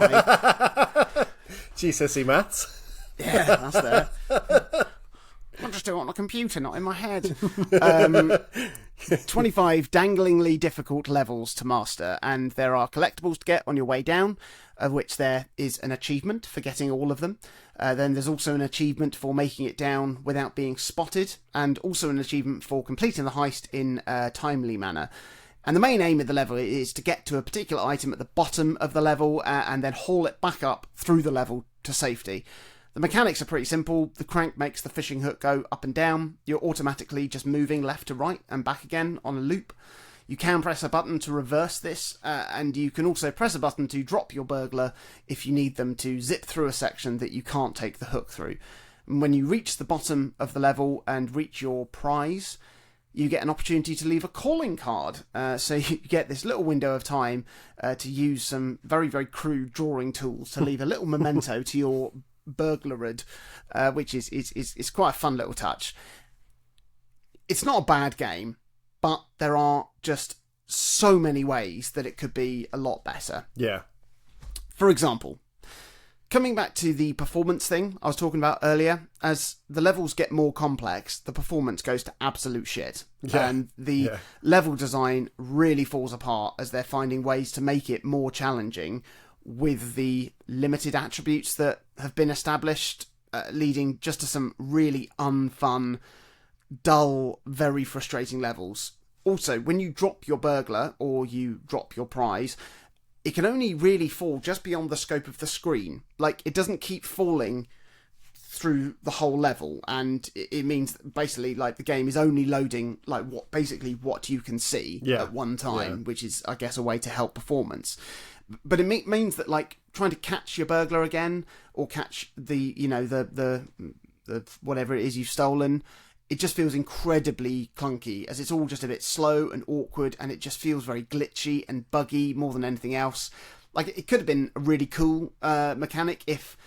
GCSE maths. Yeah, that's there. I'm just doing it on a computer, not in my head. 25 danglingly difficult levels to master, and there are collectibles to get on your way down, of which there is an achievement for getting all of them. Then there's also an achievement for making it down without being spotted, and also an achievement for completing the heist in a timely manner. And the main aim of the level is to get to a particular item at the bottom of the level and then haul it back up through the level to safety. The mechanics are pretty simple. The crank makes the fishing hook go up and down. You're automatically just moving left to right and back again on a loop. You can press a button to reverse this, and you can also press a button to drop your burglar if you need them to zip through a section that you can't take the hook through. And when you reach the bottom of the level and reach your prize, you get an opportunity to leave a calling card. So you get this little window of time to use some very, very crude drawing tools to leave a little memento to your burglarad, which is quite a fun little touch. It's not a bad game, but there are just so many ways that it could be a lot better. Yeah. For example, coming back to the performance thing I was talking about earlier, as the levels get more complex, the performance goes to absolute shit. Yeah. And the level design really falls apart as they're finding ways to make it more challenging with the limited attributes that have been established, leading just to some really unfun, dull, very frustrating levels. Also, when you drop your burglar or you drop your prize, it can only really fall just beyond the scope of the screen. Like, it doesn't keep falling through the whole level, and it means that basically, like, the game is only loading like what you can see at one time, which is, I guess, a way to help performance. But it means that, like, trying to catch your burglar again or catch the whatever it is you've stolen, it just feels incredibly clunky, as it's all just a bit slow and awkward, and it just feels very glitchy and buggy more than anything else. Like, it could have been a really cool mechanic if,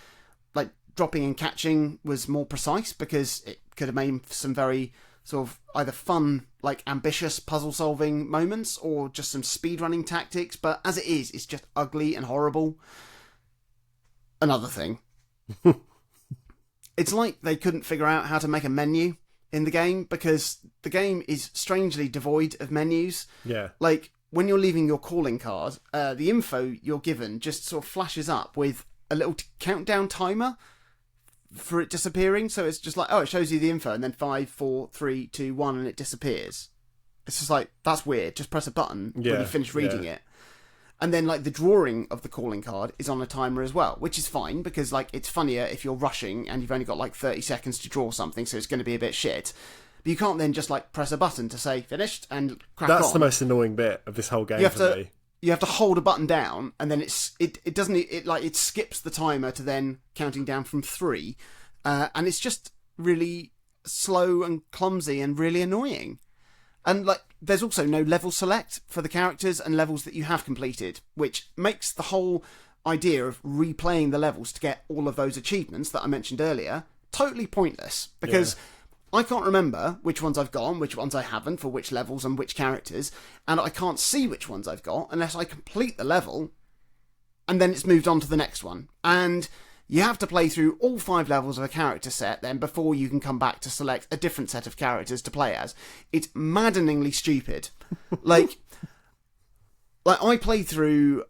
like, dropping and catching was more precise, because it could have made some very sort of either fun, like, ambitious puzzle-solving moments, or just some speedrunning tactics. But as it is, it's just ugly and horrible. Another thing. It's like they couldn't figure out how to make a menu in the game, because the game is strangely devoid of menus. Yeah. Like, when you're leaving your calling card, the info you're given just sort of flashes up with a little countdown timer for it disappearing. So it's just like, oh, it shows you the info, and then 5, 4, 3, 2, 1, and it disappears. It's just like, that's weird. Just press a button when you finish reading it. And then, like, the drawing of the calling card is on a timer as well, which is fine, because, like, it's funnier if you're rushing and you've only got, like, 30 seconds to draw something, so it's going to be a bit shit. But you can't then just, like, press a button to say finished and crack on. That's the most annoying bit of this whole game me. You have to hold a button down, and then it skips the timer to then counting down from 3, and it's just really slow and clumsy and really annoying. And, like, there's also no level select for the characters and levels that you have completed, which makes the whole idea of replaying the levels to get all of those achievements that I mentioned earlier totally pointless, because I can't remember which ones I've got, which ones I haven't, for which levels and which characters, and I can't see which ones I've got unless I complete the level, and then it's moved on to the next one. And you have to play through all 5 levels of a character set then before you can come back to select a different set of characters to play as. It's maddeningly stupid. like I played through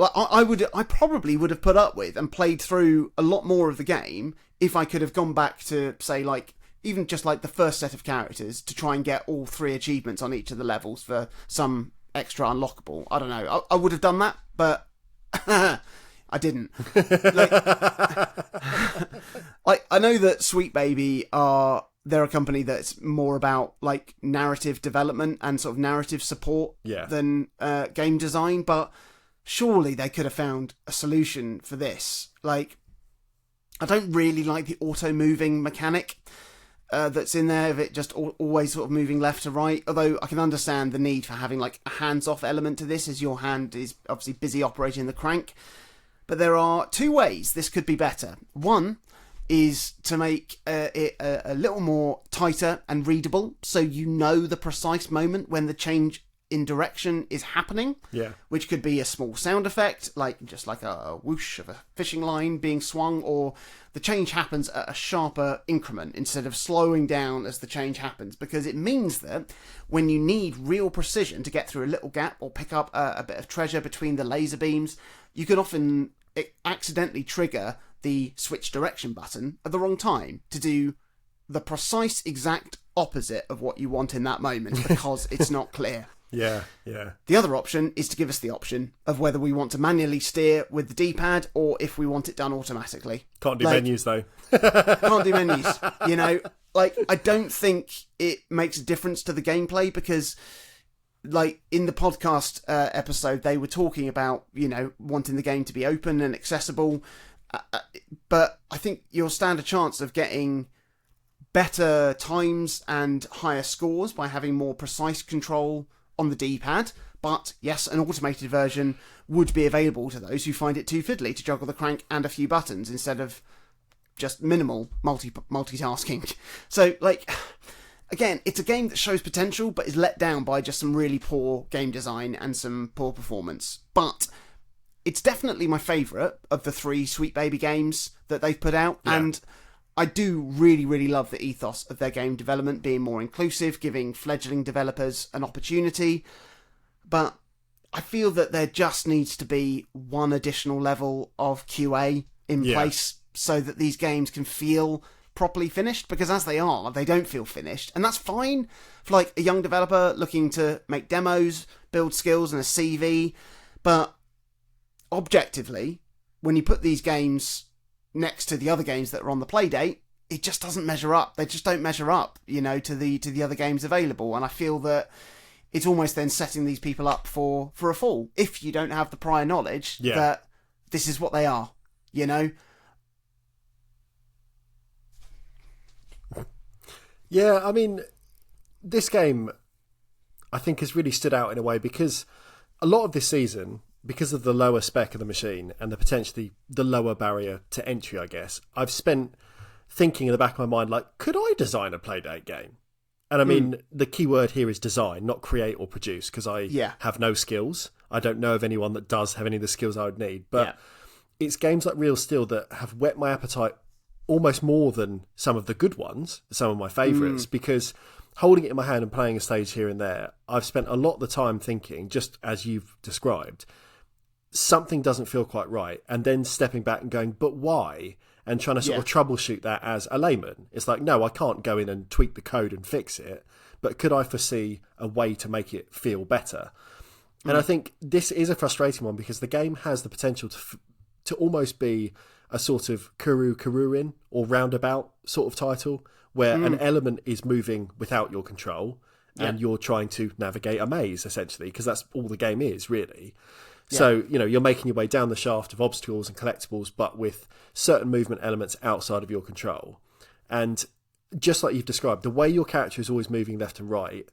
like, I probably would have put up with and played through a lot more of the game if I could have gone back to, say, like, even just like the first set of characters to try and get all 3 achievements on each of the levels for some extra unlockable. I don't know. I would have done that, but I didn't. Like, I know that Sweet Baby they're a company that's more about like narrative development and sort of narrative support than game design, but surely they could have found a solution for this. Like, I don't really like the auto-moving mechanic that's in there, of it just always sort of moving left to right, although I can understand the need for having like a hands-off element to this, as your hand is obviously busy operating the crank. But there are 2 ways this could be better. One is to make it a little more tighter and readable, so you know the precise moment when the change in direction is happening, which could be a small sound effect, like just like a whoosh of a fishing line being swung, or the change happens at a sharper increment instead of slowing down as the change happens, because it means that when you need real precision to get through a little gap or pick up a bit of treasure between the laser beams, you can often accidentally trigger the switch direction button at the wrong time to do the precise exact opposite of what you want in that moment, because it's not clear. Yeah. The other option is to give us the option of whether we want to manually steer with the D-pad or if we want it done automatically. Can't do menus though. Can't do menus. You know, like, I don't think it makes a difference to the gameplay, because like in the podcast episode, they were talking about, you know, wanting the game to be open and accessible. But I think you'll stand a chance of getting better times and higher scores by having more precise control on the D-pad. But yes, an automated version would be available to those who find it too fiddly to juggle the crank and a few buttons instead of just minimal multitasking. So, like, again, it's a game that shows potential but is let down by just some really poor game design and some poor performance. But it's definitely my favourite of the 3 Sweet Baby games that they've put out, and I do really, really love the ethos of their game development being more inclusive, giving fledgling developers an opportunity. But I feel that there just needs to be one additional level of QA in place so that these games can feel properly finished, because as they are, they don't feel finished, and that's fine for like a young developer looking to make demos, build skills and a CV. But objectively, when you put these games next to the other games that are on the Playdate, it just doesn't measure up. They just don't measure up, you know, to the other games available. And I feel that it's almost then setting these people up for a fall if you don't have the prior knowledge that this is what they are, you know. Yeah, I mean, this game, I think, has really stood out in a way because a lot of this season, because of the lower spec of the machine and potentially the lower barrier to entry, I guess, I've spent thinking in the back of my mind, like, could I design a Playdate game? And I mean, the key word here is design, not create or produce, because I have no skills. I don't know of anyone that does have any of the skills I would need. But it's games like Real Steel that have whet my appetite almost more than some of the good ones, some of my favourites, because holding it in my hand and playing a stage here and there, I've spent a lot of the time thinking, just as you've described, something doesn't feel quite right, and then stepping back and going, but why? And trying to sort of troubleshoot that as a layman. It's like, no, I can't go in and tweak the code and fix it, but could I foresee a way to make it feel better? And I think this is a frustrating one because the game has the potential to almost be a sort of Kururin or Roundabout sort of title, where an element is moving without your control and you're trying to navigate a maze, essentially, because that's all the game is, really. So, you know, you're making your way down the shaft of obstacles and collectibles, but with certain movement elements outside of your control. And just like you've described, the way your character is always moving left and right,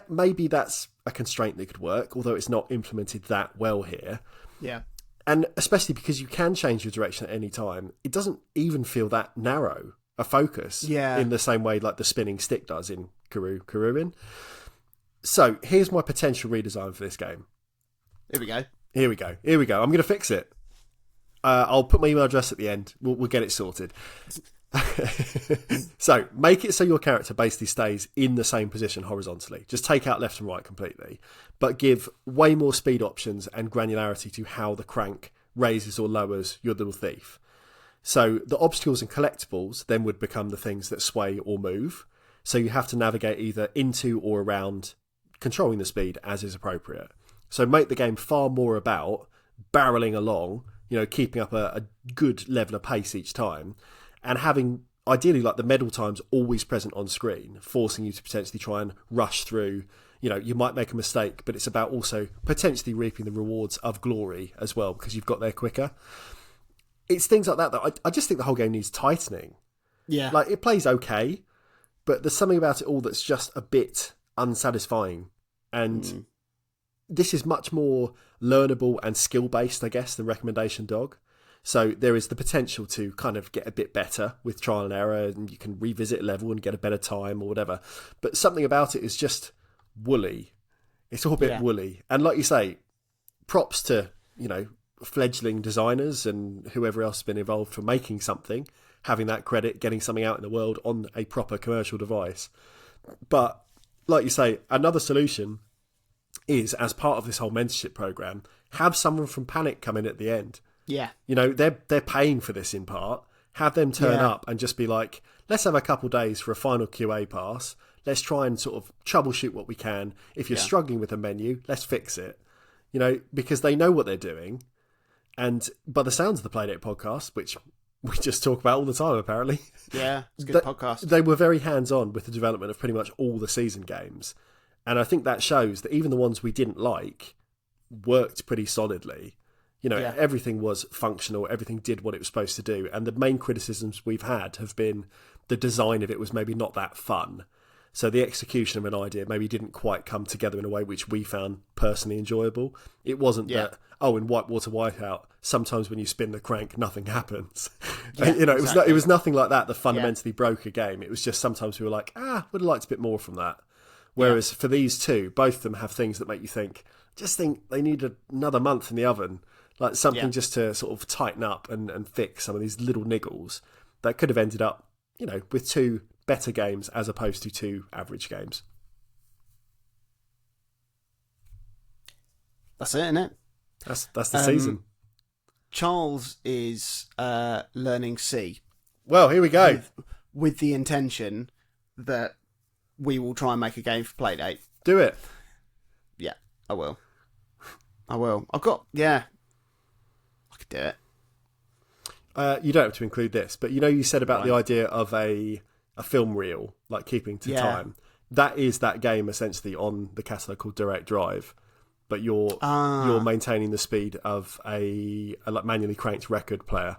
maybe that's a constraint that could work, although it's not implemented that well here. Yeah. And especially because you can change your direction at any time, it doesn't even feel that narrow a focus in the same way like the spinning stick does in Kururin. So here's my potential redesign for this game. Here we go. I'm going to fix it. I'll put my email address at the end. We'll get it sorted. So make it so your character basically stays in the same position horizontally. Just take out left and right completely, but give way more speed options and granularity to how the crank raises or lowers your little thief. So the obstacles and collectibles then would become the things that sway or move. So you have to navigate either into or around, controlling the speed as is appropriate. So make the game far more about barreling along, keeping up a good level of pace each time, and having ideally like the medal times always present on screen, forcing you to potentially try and rush through. You might make a mistake, but it's about also potentially reaping the rewards of glory as well because you've got there quicker. It's things like that I just think the whole game needs tightening. Yeah. Like, it plays okay, but there's something about it all that's just a bit unsatisfying. And this is much more learnable and skill-based, I guess, than Recommendation Dog. So there is the potential to kind of get a bit better with trial and error, and you can revisit a level and get a better time or whatever. But something about it is just woolly. It's all a bit woolly. And like you say, props to, fledgling designers and whoever else has been involved for making something, having that credit, getting something out in the world on a proper commercial device. But like you say, another solution is, as part of this whole mentorship program, have someone from Panic come in at the end. Yeah. They're paying for this in part. Have them turn up and just be like, let's have a couple days for a final QA pass. Let's try and sort of troubleshoot what we can. If you're struggling with a menu, let's fix it. Because they know what they're doing. And by the sounds of the Playdate podcast, which we just talk about all the time, apparently. Yeah, it's a good podcast. They were very hands-on with the development of pretty much all the season games. And I think that shows that even the ones we didn't like worked pretty solidly. Everything was functional, everything did what it was supposed to do. And the main criticisms we've had have been the design of it was maybe not that fun. So the execution of an idea maybe didn't quite come together in a way which we found personally enjoyable. It wasn't that, in Whitewater Whiteout, sometimes when you spin the crank, nothing happens. It was nothing like that that fundamentally broke a game. It was just sometimes we were like, would have liked a bit more from that. Whereas for these two, both of them have things that make you think they need another month in the oven. Like something just to sort of tighten up and fix some of these little niggles that could have ended up, with two better games as opposed to two average games. That's it, isn't it? That's the season. Charles is learning C. Well, here we go. With the intention that we will try and make a game for Playdate. Do it. Yeah, I will. I've got, I could do it. You don't have to include this, but you said about the idea of a film reel, like keeping to time. That is that game essentially on the catalogue called Direct Drive, but you're maintaining the speed of a like manually cranked record player.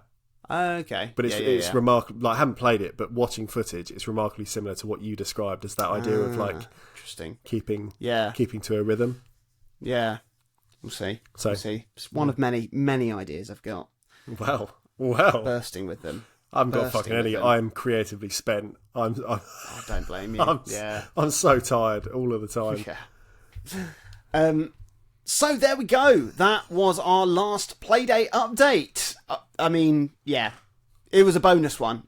Okay. But it's remarkable. Like, I haven't played it, but watching footage, it's remarkably similar to what you described as that idea of like interesting keeping to a rhythm. Yeah. We'll see. It's one of many, many ideas I've got. Wow. Bursting with them. I haven't got fucking any. I'm creatively spent. I don't blame you. I'm so tired all of the time. Yeah. So there we go. That was our last Playdate update. It was a bonus one.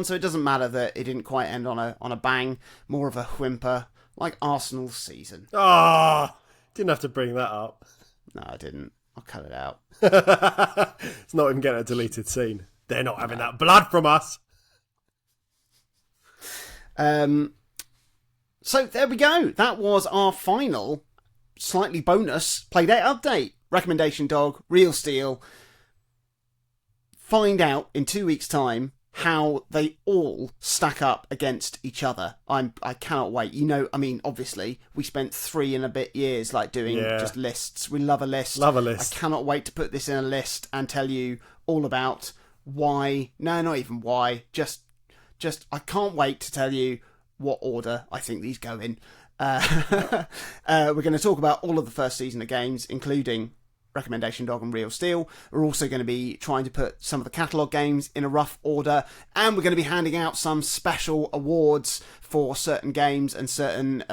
So it doesn't matter that it didn't quite end on a bang. More of a whimper, like Arsenal's season. Didn't have to bring that up. No, I didn't. I'll cut it out. It's not even getting a deleted scene. They're not having that blood from us. So there we go. That was our final, slightly bonus Playdate update. Recommendation Dog, Real Steel. Find out in 2 weeks' time how they all stack up against each other. I cannot wait. Obviously, we spent 3 and a bit years doing just lists. We love a list. I cannot wait to put this in a list and tell you all about why. No, not even why. Just I can't wait to tell you what order I think these go in. We're going to talk about all of the first season of games, including Recommendation Dog and Real Steel. We're also going to be trying to put some of the catalogue games in a rough order, and we're going to be handing out some special awards for certain games and certain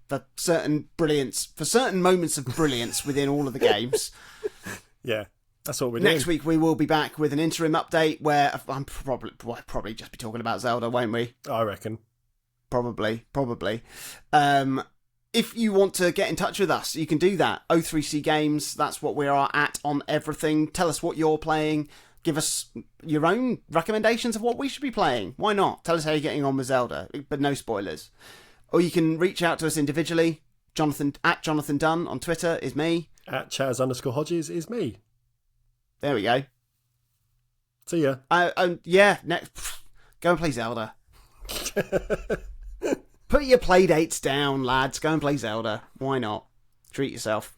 for certain moments of brilliance within all of the games. Yeah. That's what we're Next doing. week we will be back with an interim update where we'll probably just be talking about Zelda, won't we? I reckon. Probably. If you want to get in touch with us, you can do that. O3C Games, that's what we are at on everything. Tell us what you're playing. Give us your own recommendations of what we should be playing. Why not? Tell us how you're getting on with Zelda, but no spoilers. Or you can reach out to us individually. Jonathan Dunn on Twitter is me. At Chaz_Hodges is me. There we go. See ya. Next, go and play Zelda. Put your playdates down, lads. Go and play Zelda. Why not? Treat yourself.